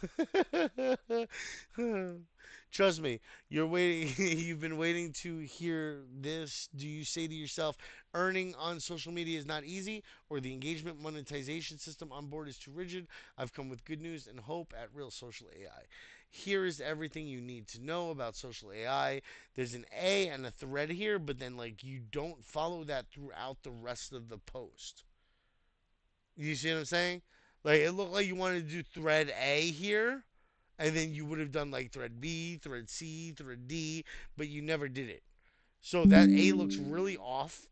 trust me, you're waiting. You've been waiting to hear this. Do you say to yourself, earning on social media is not easy, or the engagement monetization system on board is too rigid? I've come with good news and hope at Real Social AI. Here is everything you need to know about social AI. There's an A and a thread here, but then like you don't follow that throughout the rest of the post. You see what I'm saying? Like it looked like you wanted to do thread A here, and then you would have done like thread B, thread C, thread D, but you never did it. So that A looks really off,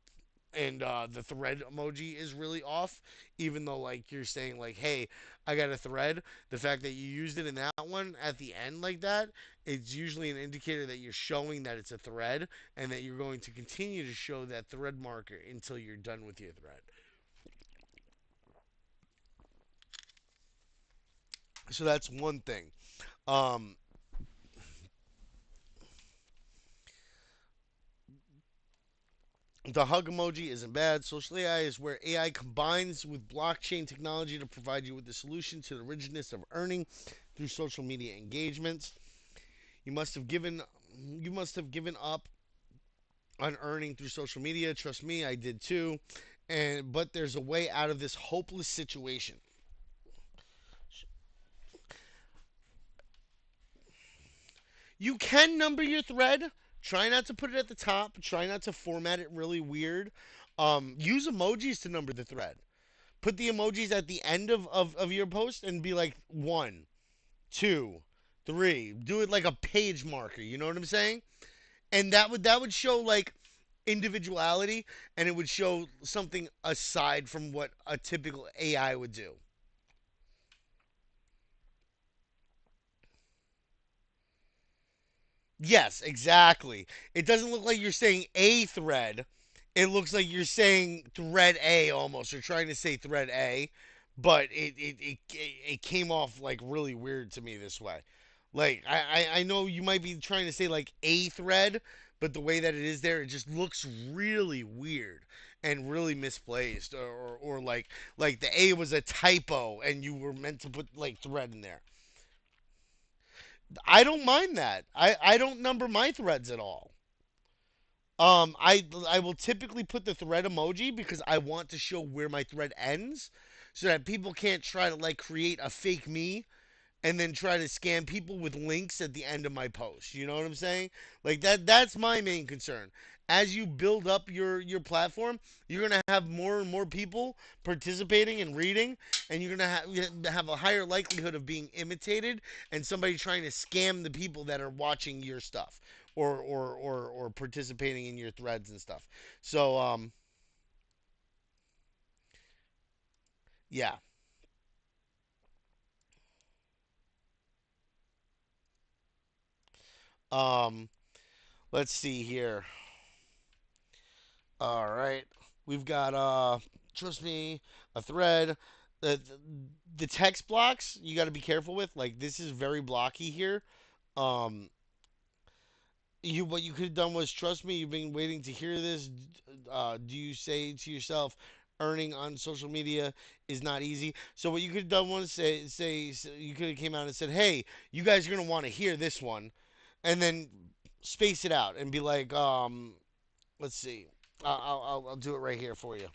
and the thread emoji is really off, even though like you're saying like, hey, I got a thread. The fact that you used it in that one at the end like that, it's usually an indicator that you're showing that it's a thread, and that you're going to continue to show that thread marker until you're done with your thread. So that's one thing. Um, the hug emoji isn't bad. Social AI is where AI combines with blockchain technology to provide you with the solution to the richness of earning through social media engagements. You must have given you must have given up on earning through social media. Trust me, I did too. And but there's a way out of this hopeless situation. You can number your thread. Try not to put it at the top. Try not to format it really weird. Use emojis to number the thread. Put the emojis at the end of your post and be like 1, 2, 3. Do it like a page marker. You know what I'm saying? And that would show like individuality, and it would show something aside from what a typical AI would do. Yes, exactly. It doesn't look like you're saying a thread. It looks like you're saying thread A almost. You're trying to say thread A, but it came off like really weird to me this way. Like I know you might be trying to say like a thread, but the way that it is there, it just looks really weird and really misplaced, or like the A was a typo and you were meant to put like thread in there. I don't mind that. I don't number my threads at all. I will typically put the thread emoji because I want to show where my thread ends, so that people can't try to like create a fake me and then try to scam people with links at the end of my post. You know what I'm saying? Like that's my main concern. As you build up your platform, you're going to have more and more people participating and reading, and you're going to have a higher likelihood of being imitated and somebody trying to scam the people that are watching your stuff, or participating in your threads and stuff. So yeah. Um let's see here. All right. We've got trust me, a thread. The text blocks you got to be careful with. Like this is very blocky here. Um you what you could have done was trust me, you've been waiting to hear this. Do you say to yourself earning on social media is not easy? So what you could have done was you could have came out and said, "Hey, you guys are going to want to hear this one." And then space it out and be like Let's see. I'll do it right here for you.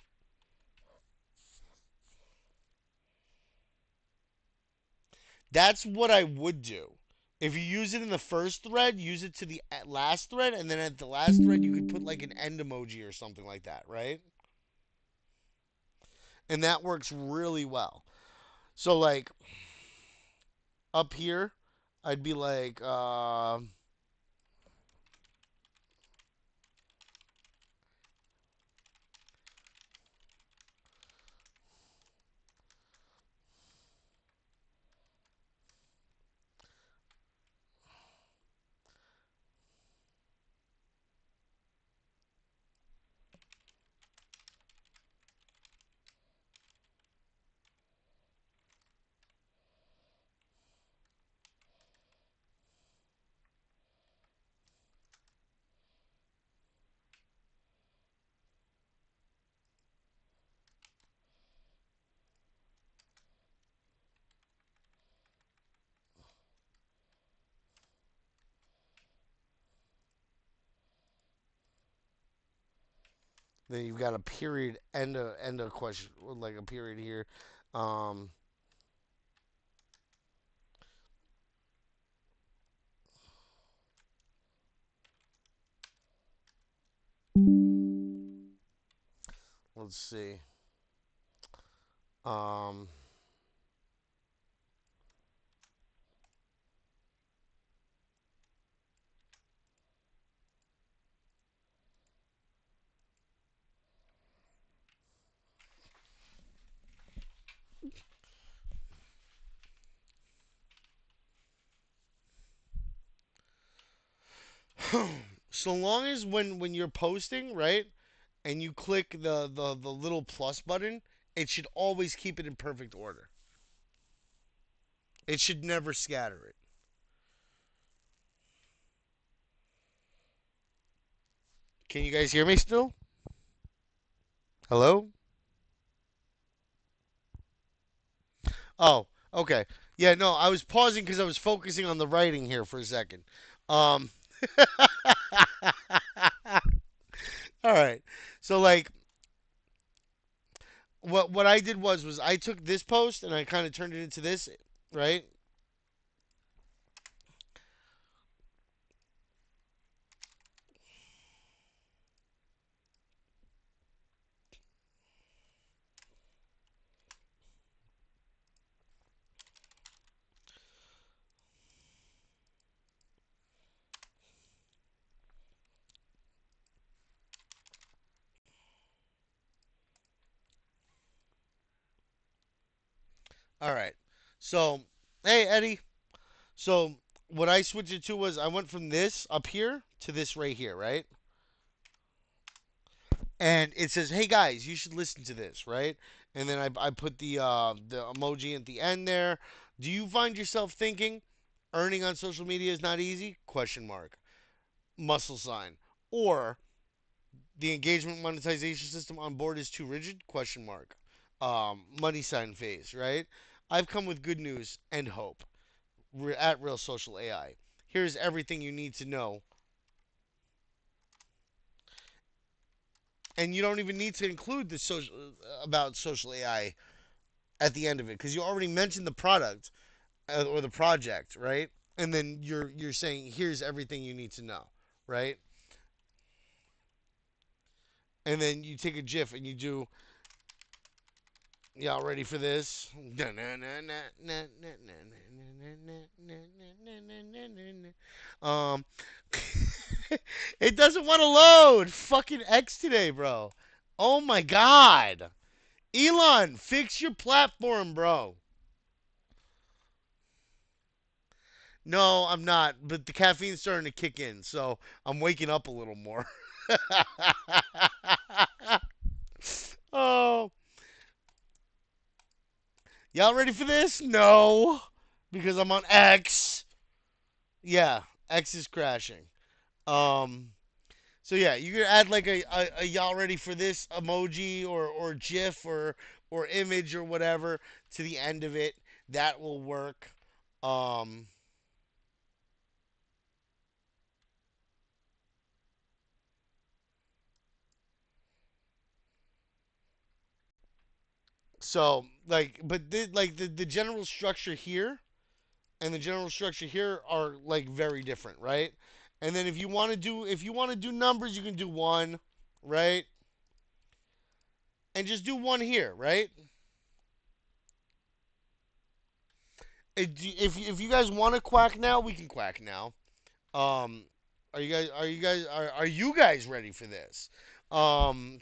That's what I would do. If you use it in the first thread, use it to the last thread, and then at the last thread, you could put like an end emoji or something like that, right? And that works really well. So, like, up here, I'd be like, then you've got a period, end of question, like a period here. Um, let's see. Um, so long as when you're posting, right, and you click the little plus button, it should always keep it in perfect order. It should never scatter it. Can you guys hear me still? Hello? Oh, okay. Yeah, no, I was pausing because I was focusing on the writing here for a second. Um, all right. So like what I did was I took this post and I kind of turned it into this, right? All right. So, hey Eddie. So what I switched it to was I went from this up here to this right here, right? And it says, "Hey guys, you should listen to this," right? And then I put the emoji at the end there. Do you find yourself thinking earning on social media is not easy? Question mark. Muscle sign. Or the engagement monetization system on board is too rigid? Question mark. Money sign face, right? I've come with good news and hope at Real Social AI. Here's everything you need to know, and you don't even need to include the social about social AI at the end of it because you already mentioned the product or the project, right? And then you're saying here's everything you need to know, right? And then you take a GIF and you do, y'all ready for this? Um, it doesn't want to load. Fucking X today, bro. Oh my god. Elon, fix your platform, bro. No, I'm not, but the caffeine's starting to kick in, so I'm waking up a little more. Oh, y'all ready for this? No, because I'm on X. Yeah, X is crashing. Um, so yeah, you can add like a y'all ready for this emoji or GIF or image or whatever to the end of it. That will work. Um, So like, but the general structure here and the general structure here are like very different, right? And then if you want to do numbers, you can do one, right? And just do one here, right? If you guys want to quack now, we can quack now. Um, are you guys ready for this? Um,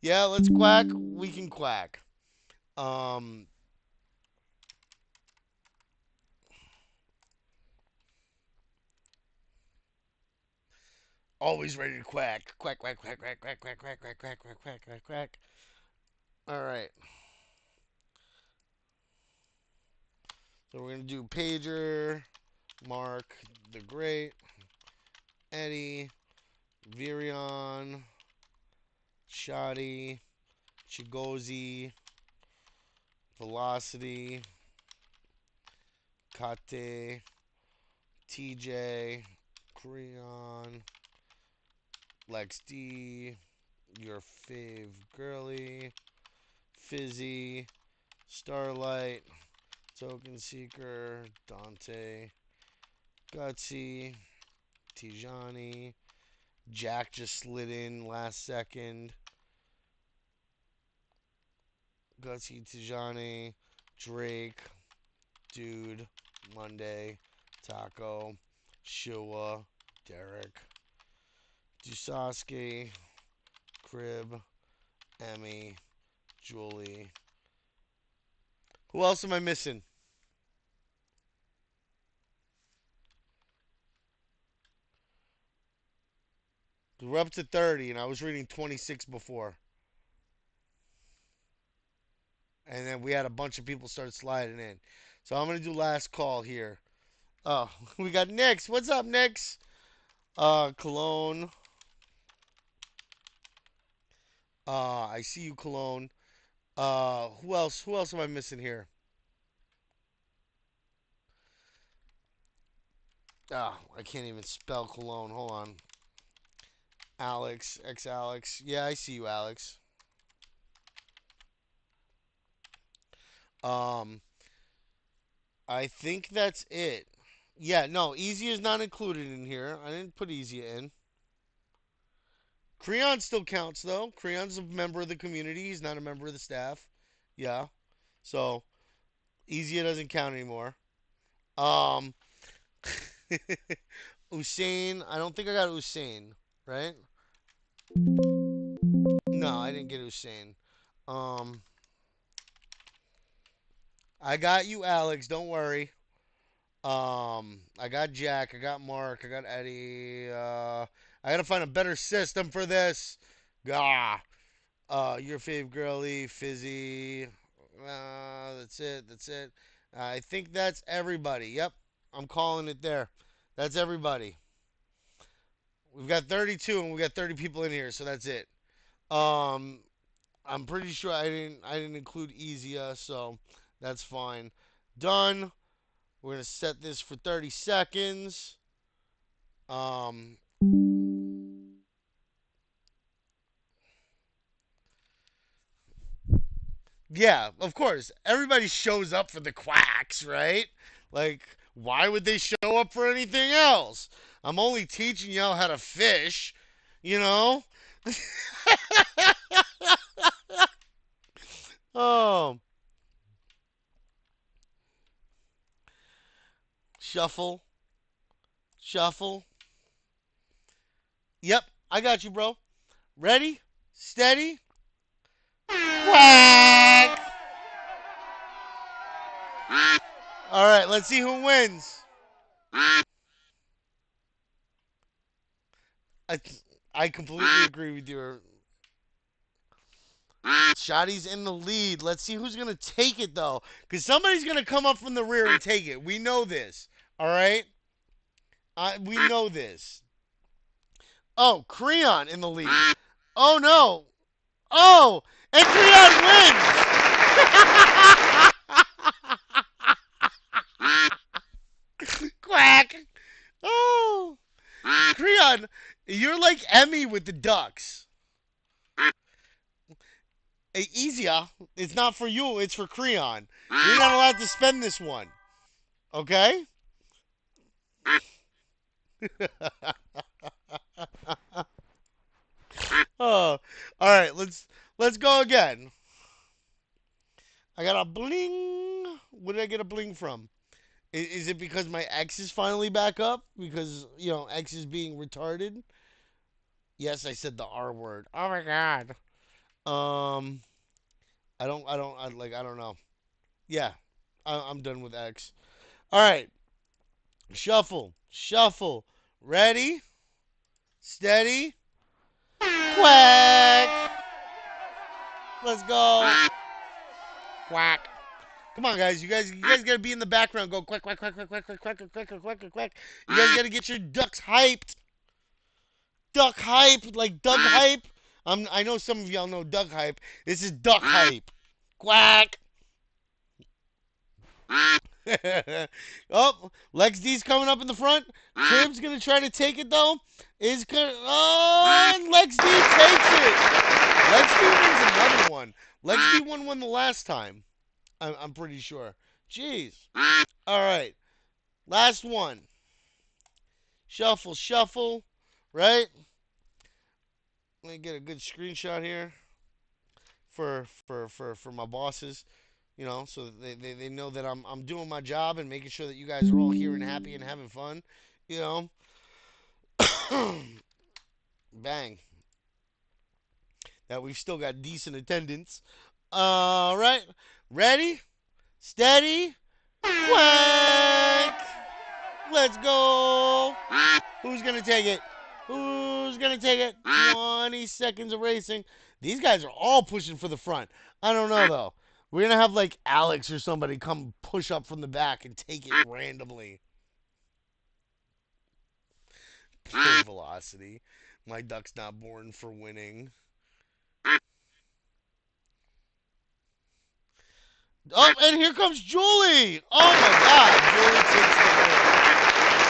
yeah, let's quack. We can quack. Um, always ready to quack. Quack, quack, quack, quack, quack, quack, quack, quack, quack, quack, quack, quack, quack. All right. So we're gonna do Pager, Mark the Great, Eddie, Virion, Shoddy, Chigozi, Velocity, Kate, TJ, Creon, Lex D, Your Fave Girly, Fizzy, Starlight, Token Seeker, Dante, Gutsy, Tijani, Jack just slid in last second, Gutsy, Tijani, Drake, Dude, Monday, Taco, Shua, Derek, Dusosky, Crib, Emmy, Julie. Who else am I missing? We're up to 30, and I was reading 26 before. And then we had a bunch of people start sliding in. So I'm going to do last call here. Oh, we got Nix. What's up, Nix? Cologne. I see you, Cologne. Who else? Who else am I missing here? I can't even spell Cologne. Hold on. Alex, ex Alex. Yeah, I see you, Alex. Um, I think that's it. Yeah, no, Easy is not included in here. I didn't put Easy in. Creon still counts though. Creon's a member of the community. He's not a member of the staff. Yeah. So Easy doesn't count anymore. Um, Usain. I don't think I got Usain. Right? No, I didn't get Usain. Um, I got you, Alex. Don't worry. I got Jack. I got Mark. I got Eddie. I gotta find a better system for this. Gah. Your fave girly, Fizzy. That's it. That's it. I think that's everybody. Yep, I'm calling it there. That's everybody. We've got 32 and we got 30 people in here, so that's it. Um, I'm pretty sure I didn't include Easia, so that's fine. Done. We're gonna set this for 30 seconds. Um, yeah, of course. Everybody shows up for the quacks, right? Like, why would they show up for anything else? I'm only teaching y'all how to fish, you know? Oh, shuffle, shuffle. Yep, I got you, bro. Ready, steady, quack. All right, let's see who wins. I, I completely agree with you. Shotty's in the lead. Let's see who's gonna take it though, because somebody's gonna come up from the rear and take it. We know this. All right, we know this. Oh, Creon in the lead. Oh no. Oh, and Creon wins. Quack. Oh, Creon, you're like Emmy with the Ducks. Easier. It's not for you. It's for Creon. You're not allowed to spend this one. Okay? Oh, all right. Let's go again. I got a bling. Where did I get a bling from? Is it because my X is finally back up? Because X is being retarded. Yes, I said the R word. Oh my god. Um, I don't know. Yeah, I'm done with X. All right, shuffle, shuffle. Ready, steady, quack. Let's go. Quack. Come on, guys. You guys gotta be in the background. Go quack, quack, quack, quack, quack, quack, quack, quack, quack, quack, quack, quack. You guys gotta get your ducks hyped. Duck hype, like Doug hype. I know some of y'all know Doug hype. This is duck hype. Quack. Oh, Lex D's coming up in the front. Crib's gonna try to take it though. Is gonna and Lex D takes it. Lex D wins another one. Lex D won one the last time. I'm pretty sure. Jeez. All right, last one. Shuffle, shuffle. Right. Let me get a good screenshot here for my bosses. So they know that I'm doing my job and making sure that you guys are all here and happy and having fun. You know, bang. That we've still got decent attendance. All right, ready, steady, quack. Let's go. Who's gonna take it? Who's gonna take it? 20 seconds of racing. These guys are all pushing for the front. I don't know though. We're gonna have like Alex or somebody come push up from the back and take it randomly. Poor Velocity. My duck's not born for winning. Oh, and here comes Julie. Oh my God, Julie takes the win.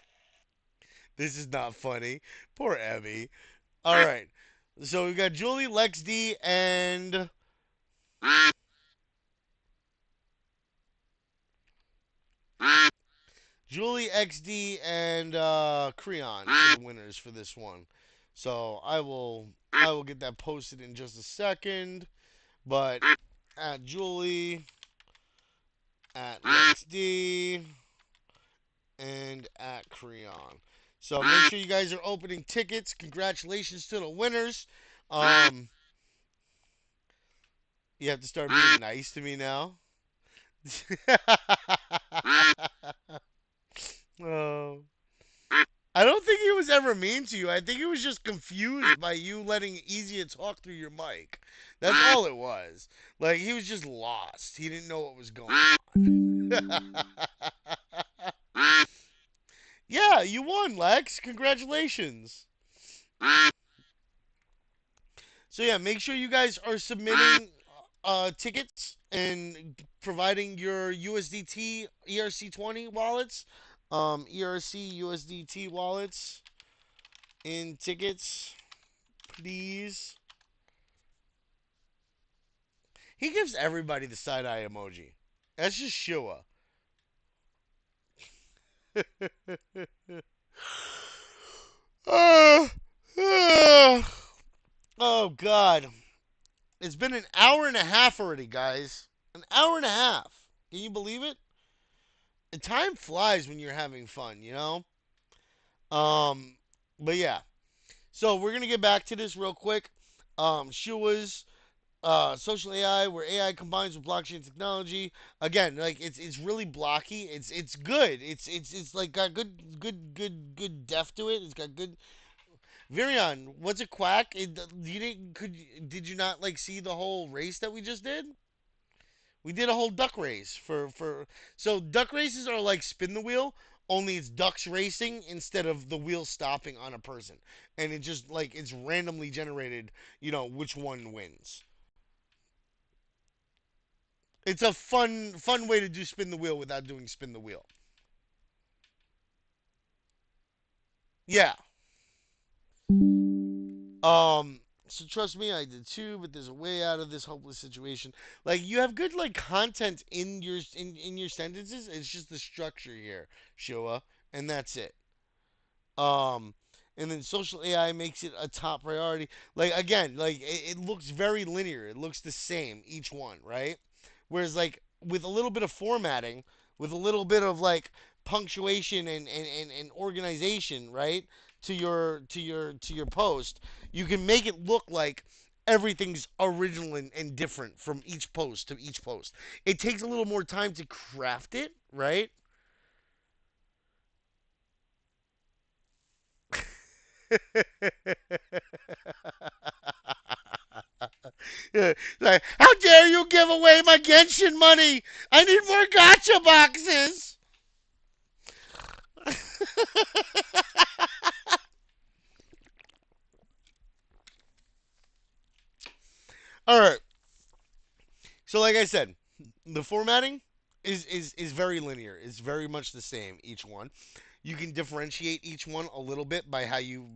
This is not funny. Poor Evie. All right. So we got Julie, Lex D, and Julie XD and Creon for the winners for this one. So I will get that posted in just a second. But at Julie, at Lex D, and at Creon. So make sure you guys are opening tickets. Congratulations to the winners. Um, you have to start being nice to me now. Oh. I don't think he was ever mean to you. I think he was just confused by you letting Easy talk through your mic. That's all it was. Like he was just lost. He didn't know what was going on. Yeah, you won, Lex. Congratulations. So yeah, make sure you guys are submitting tickets and providing your USDT ERC20 wallets, ERC USDT wallets in tickets, please. He gives everybody the side eye emoji. That's just Shua. uh, uh, oh God, it's been an hour and a half already, guys. An hour and a half. Can you believe it? And time flies when you're having fun. Um, but yeah. So we're gonna get back to this real quick. Shua's social AI, where AI combines with blockchain technology. Again, like it's really blocky. It's good. It's like got good depth to it. It's got good. Virion, what's a quack? Did you not like see the whole race that we just did? We did a whole duck race for so duck races are like spin the wheel, only it's ducks racing instead of the wheel stopping on a person. And it just like it's randomly generated, which one wins. It's a fun way to do spin the wheel without doing spin the wheel. Yeah. Um So trust me, I did too. But there's a way out of this hopeless situation. Like you have good like content in your sentences. It's just the structure here, Showa, and that's it. Um, and then social AI makes it a top priority. Like again, like it looks very linear. It looks the same each one, right? Whereas like with a little bit of formatting, with a little bit of like punctuation and organization, right? To your post, you can make it look like everything's original and different from each post to each post. It takes a little more time to craft it, right? Yeah, like, how dare you give away my Genshin money? I need more gotcha boxes. All right. So, like I said, the formatting is very linear. It's very much the same each one. You can differentiate each one a little bit by how you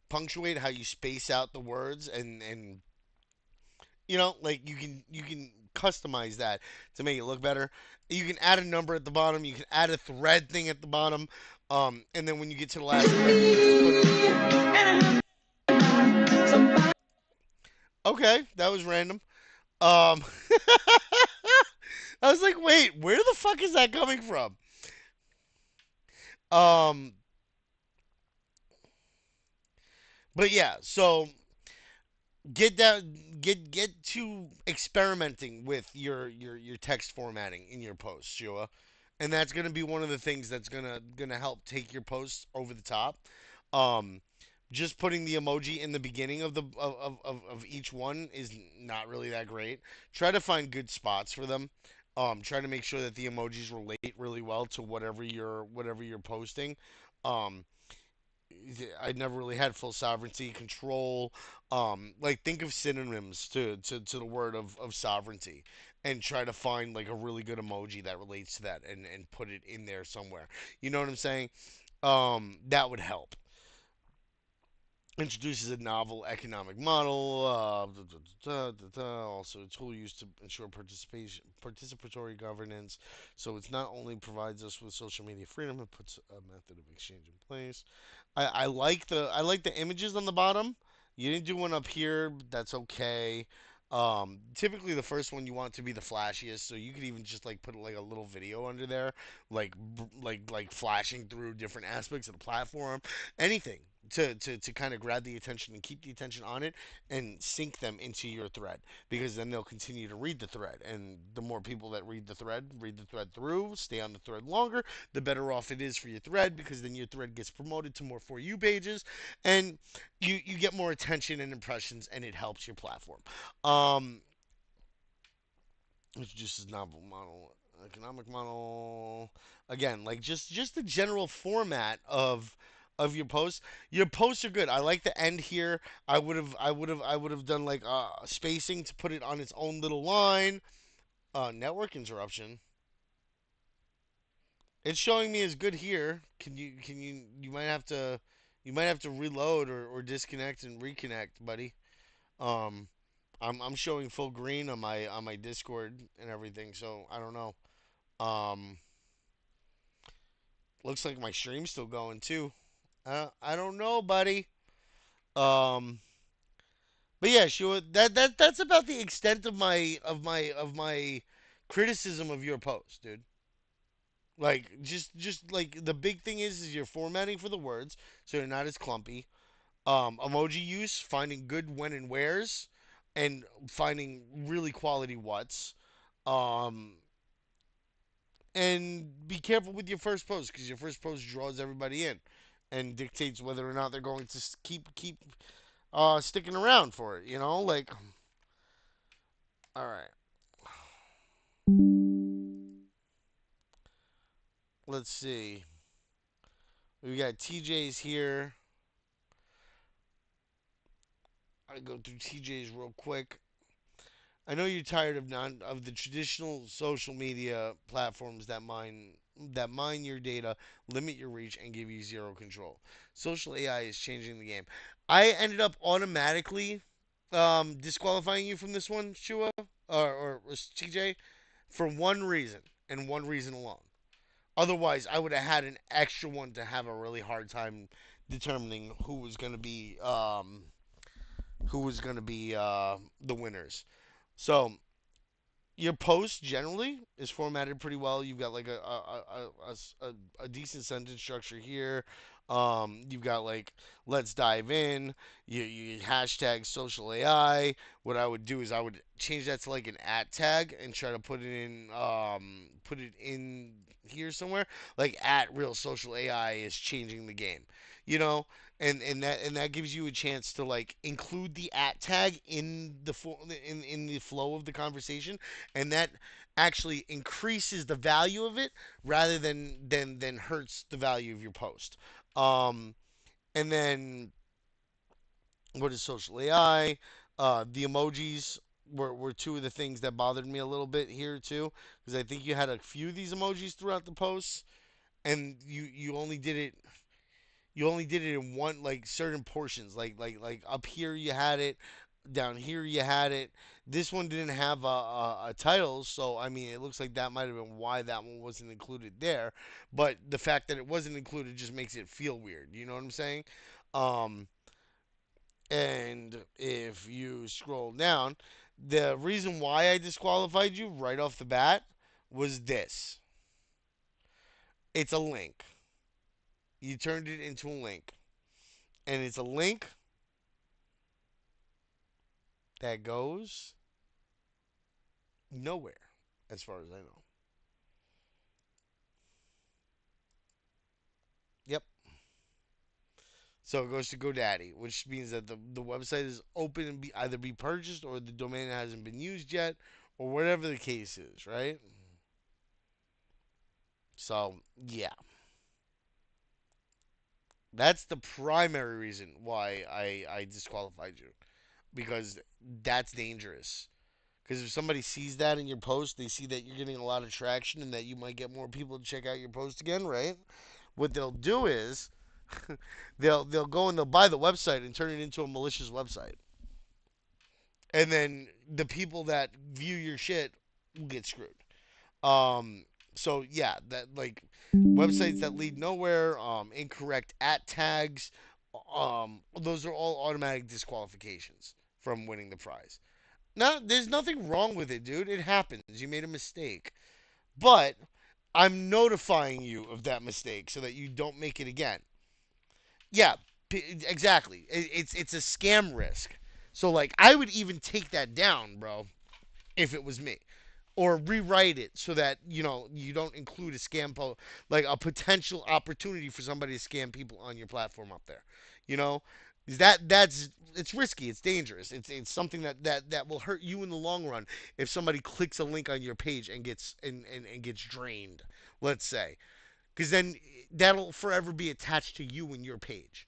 punctuate, how you space out the words, and like you can customize that to make it look better. You can add a number at the bottom. You can add a thread thing at the bottom. And then when you get to the last thread, you can just put it. Okay, that was random. Um, I was like, wait, where the fuck is that coming from? Um, but yeah, so get to experimenting with your text formatting in your posts, Shua, and that's gonna be one of the things that's gonna help take your posts over the top. Um, just putting the emoji in the beginning of each one is not really that great. Try to find good spots for them. Try to make sure that the emojis relate really well to whatever you're posting. Um, I never really had full sovereignty control. Like think of synonyms to the word of sovereignty, and try to find like a really good emoji that relates to that, and put it in there somewhere. You know what I'm saying? That would help. Introduces a novel economic model. Also, a tool used to ensure participatory governance. So it's not only provides us with social media freedom, it puts a method of exchange in place. I like the images on the bottom. You didn't do one up here. But that's okay. Typically the first one you want to be the flashiest, so you could even just like put like a little video under there, like flashing through different aspects of the platform, anything to kind of grab the attention and keep the attention on it and sync them into your thread, because then they'll continue to read the thread, and the more people that read the thread through, stay on the thread longer, the better off it is for your thread, because then your thread gets promoted to more for you pages, and you get more attention and impressions, and it helps your platform. Um, introduces novel model, economic model. Again, like just the general format of your posts. Your posts are good. I like the end here. I would have done like spacing to put it on its own little line. Network interruption. It's showing me as good here. You might have to reload or disconnect and reconnect, buddy. Um, I'm showing full green on my Discord and everything, so I don't know. Um, looks like my stream's still going too. I don't know, buddy. Um, but yeah, sure. That's about the extent of my criticism of your post, dude. Like just like the big thing is your formatting for the words, so they're not as clumpy. Emoji use, finding good when and wheres, and finding really quality whats. Um, and be careful with your first post, because your first post draws everybody in and dictates whether or not they're going to keep sticking around for it. Like, all right, let's see. We got TJ's here. I go through TJ's real quick. I know you're tired of the traditional social media platforms that mine that mine your data, limit your reach, and give you zero control. Social AI is changing the game. I ended up automatically disqualifying you from this one, Shua or TJ, for one reason and one reason alone. Otherwise, I would have had an extra one to have a really hard time determining who was going to be the winners. So your post generally is formatted pretty well. You've got like a decent sentence structure here. You've got like let's dive in. You hashtag social AI. What I would do is I would change that to like an at tag and try to put it in here somewhere like at real social AI is changing the game. You know, and that gives you a chance to like include the at tag in in the flow of the conversation, and that actually increases the value of it rather than hurts the value of your post. Um, and then what is social AI? The emojis were two of the things that bothered me a little bit here too, because I think you had a few of these emojis throughout the posts, and you only did it in one like certain portions like up here you had it, down here you had it. This one didn't have a title, so I mean it looks like that might have been why that one wasn't included there, but the fact that it wasn't included just makes it feel weird, you know what I'm saying? um and if you scroll down, the reason why I disqualified you right off the bat was this: it's a link. You turned it into a link, and it's a link that goes nowhere, as far as I know. Yep. So it goes to GoDaddy, which means that the website is open and either be purchased or the domain hasn't been used yet, or whatever the case is, right? So yeah, that's the primary reason why I disqualified you, because that's dangerous. Because if somebody sees that in your post, they see that you're getting a lot of traction and that you might get more people to check out your post again, right? What they'll do is they'll go and they'll buy the website and turn it into a malicious website, and then the people that view your shit will get screwed. Um, so yeah, that like websites that lead nowhere, incorrect at tags, those are all automatic disqualifications from winning the prize. No, there's nothing wrong with it, dude. It happens. You made a mistake, but I'm notifying you of that mistake so that you don't make it again. Yeah, exactly. It's a scam risk. So like I would even take that down, bro, if it was me, or rewrite it so that you don't include a like a potential opportunity for somebody to scam people on your platform up there. You know, that's it's risky, it's dangerous, it's something that will hurt you in the long run if somebody clicks a link on your page and gets drained, let's say, because then that'll forever be attached to you and your page.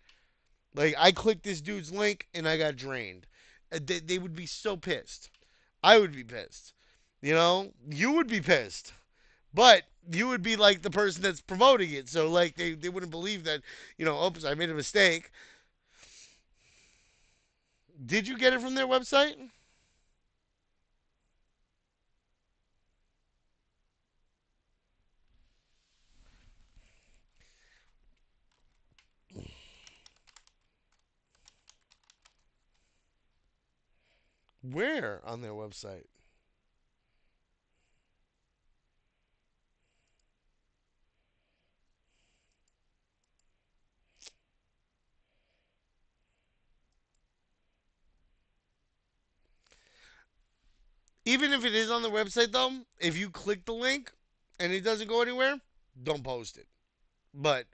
Like I clicked this dude's link and I got drained. They would be so pissed. I would be pissed. You would be pissed. But you would be like the person that's promoting it. So like they wouldn't believe that, oops, I made a mistake. Did you get it from their website? Where on their website? Even if it is on the website though, if you click the link and it doesn't go anywhere, don't post it. But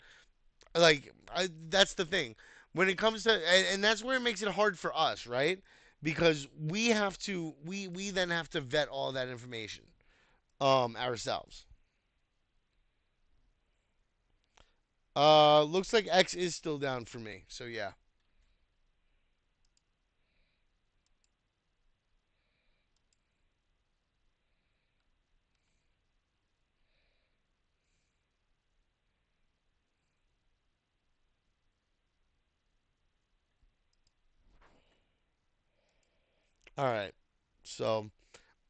that's the thing when it comes to, and that's where it makes it hard for us, right? Because we then have to vet all that information ourselves. Looks like X is still down for me, so yeah. All right. So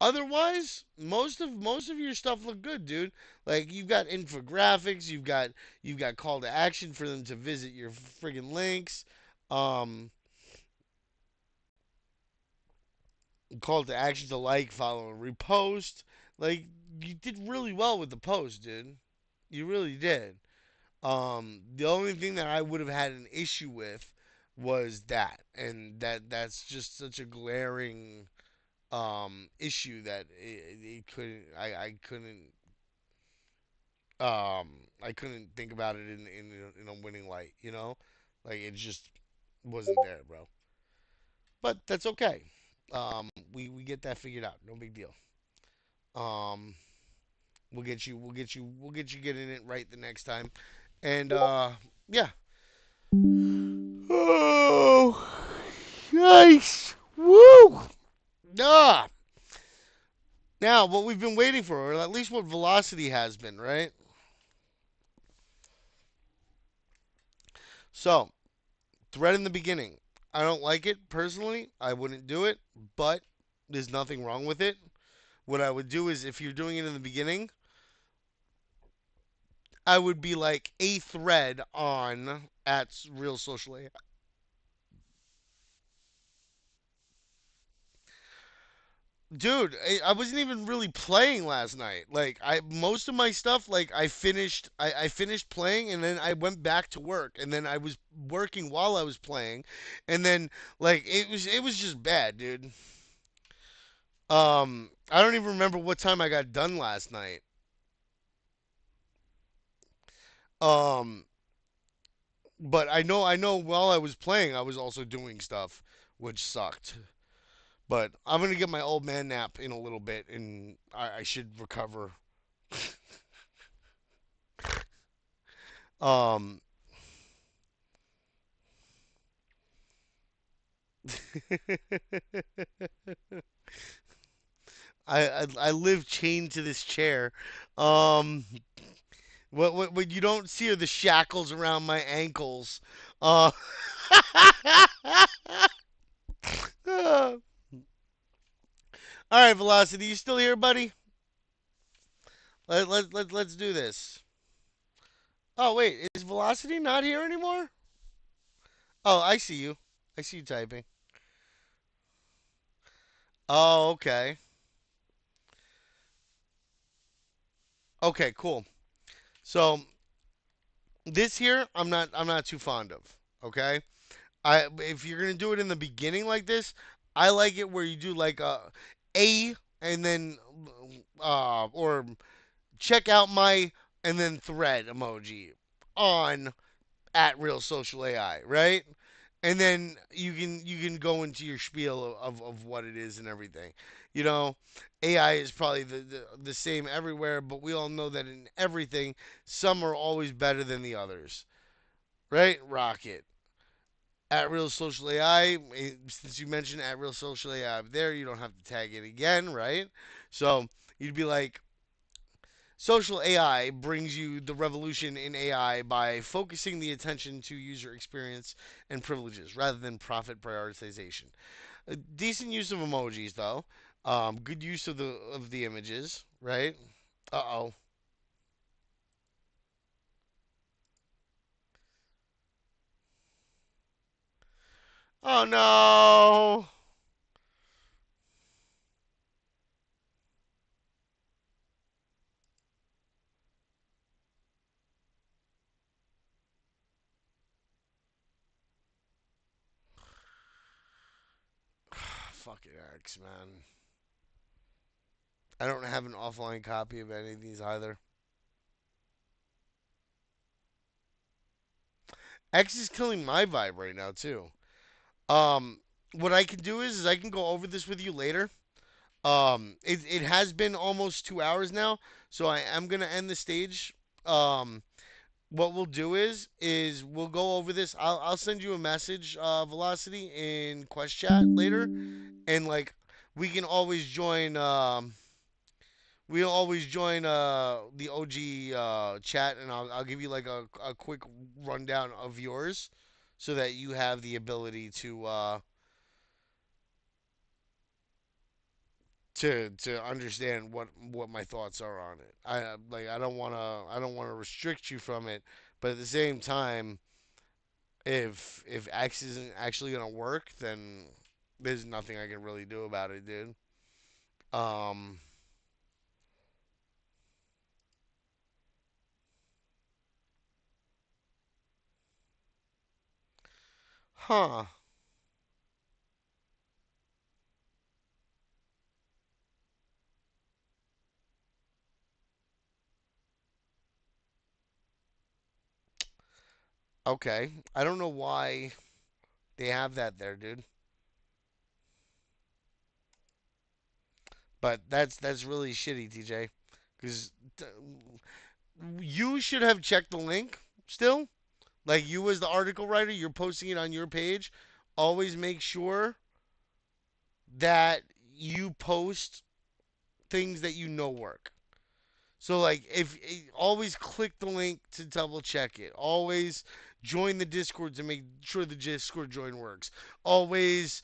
otherwise, most of your stuff look good, dude. Like you've got infographics, you've got call to action for them to visit your friggin' links. Um, call to action to like, follow, and repost. Like you did really well with the post, dude. You really did. The only thing that I would have had an issue with was that, and that's just such a glaring issue that it couldn't. Um I couldn't think about it in a winning light. Like it just wasn't there, bro. But that's okay. We get that figured out. No big deal. Um, we'll get you getting it right the next time. And yeah. Oh, nice. Woo. Ah. Now, what we've been waiting for, or at least what Velocity has been, right? So, thread in the beginning. I don't like it personally. I wouldn't do it, but there's nothing wrong with it. What I would do is if you're doing it in the beginning, I would be like a thread on at Real Social AI. Dude, I wasn't even really playing last night. Like I most of my stuff like I finished playing and then I went back to work and then I was working while I was playing and then like it was just bad, dude. I don't even remember what time I got done last night. Um but I know while I was playing I was also doing stuff which sucked. But I'm gonna get my old man nap in a little bit and I should recover. Um I live chained to this chair. Um, what you don't see are the shackles around my ankles. Uh, all right, Velocity, you still here, buddy? Let's do this. Oh wait, is Velocity not here anymore? Oh, I see you. I see you typing. Oh, okay. Okay, cool. So this here, I'm not too fond of. Okay. If you're gonna do it in the beginning like this, I like it where you do like a and then or check out my and then thread emoji on at Real Social AI, right? And then you can go into your spiel of what it is and everything. You know, AI is probably the same everywhere, but we all know that in everything, some are always better than the others, right? Rocket at Real Social AI. Since you mentioned at Real Social AI up there, you don't have to tag it again, right? So you'd be like, Social AI brings you the revolution in AI by focusing the attention to user experience and privileges rather than profit prioritization. A decent use of emojis, though. Good use of the images, right? Uh oh. Oh no! Fucking X, man. I don't have an offline copy of any of these either. X is killing my vibe right now too. Um, what I can do is I can go over this with you later. It has been almost 2 hours now, so I am gonna end the stage. Um, what we'll do is we'll go over this. I'll send you a message, Velocity, in Quest Chat later, and like we can always join. We'll always join the OG chat, and I'll give you like a quick rundown of yours, so that you have the ability to. to understand what my thoughts are on it. I don't want to restrict you from it, but at the same time, if X isn't actually gonna work, then there's nothing I can really do about it, dude. Um, huh. Okay. I don't know why they have that there, dude. But that's really shitty, TJ. Because you should have checked the link still. Like you as the article writer, you're posting it on your page. Always make sure that you post things that you know work. So like if always click the link to double check it. Always join the Discord to make sure the Discord join works. Always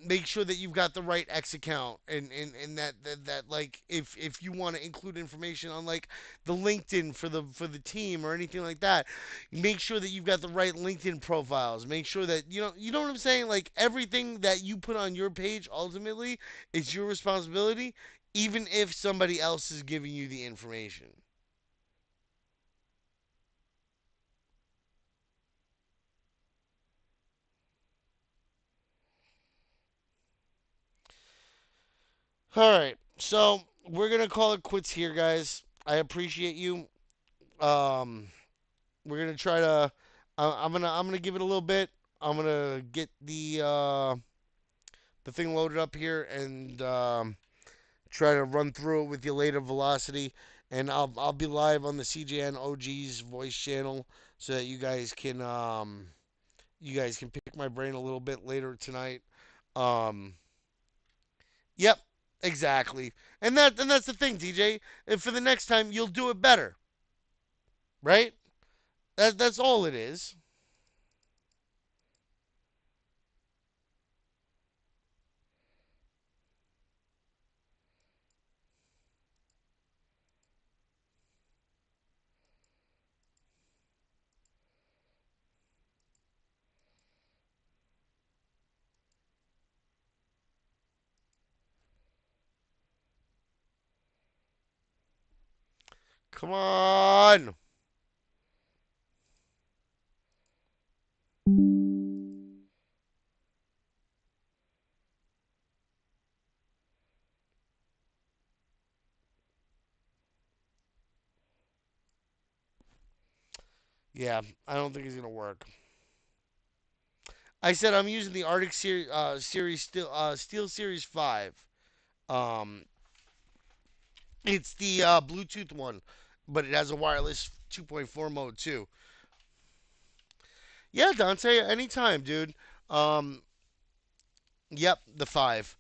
make sure that you've got the right X account and that like if you want to include information on like the LinkedIn for the team or anything like that, make sure that you've got the right LinkedIn profiles. Make sure that you know what I'm saying? Like everything that you put on your page ultimately is your responsibility even if somebody else is giving you the information. All right, so we're gonna call it quits here, guys. I appreciate you. Um, we're gonna try to. I'm gonna give it a little bit. I'm gonna get the thing loaded up here and try to run through it with you later, Velocity. And I'll be live on the CJN OG's voice channel so that you guys can pick my brain a little bit later tonight. Um, Yep, exactly. And that's the thing, TJ. And for the next time, you'll do it better, right? That's all it is. Come on. Yeah, I don't think it's gonna work. I said I'm using the Arctic series Steel Series 5. Um, it's the Bluetooth one, but it has a wireless 2.4 mode too. Yeah, Dante, anytime, dude. Um, yep, the 5.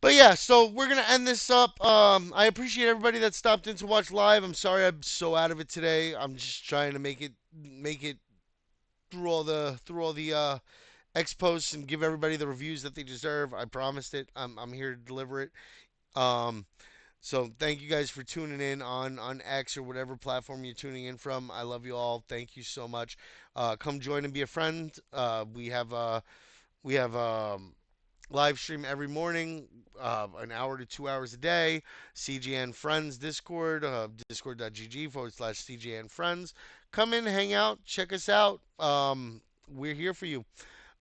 But yeah, so we're gonna end this up. I appreciate everybody that stopped in to watch live. I'm sorry I'm so out of it today. I'm just trying to make it through all the X posts and give everybody the reviews that they deserve. I promised it. I'm here to deliver it. Um, so thank you guys for tuning in on X or whatever platform you're tuning in from. I love you all. Thank you so much. Come join and be a friend. We have live stream every morning, an hour to 2 hours a day. CGN Friends Discord, discord.gg/CGN Friends. Come in, hang out, check us out. We're here for you.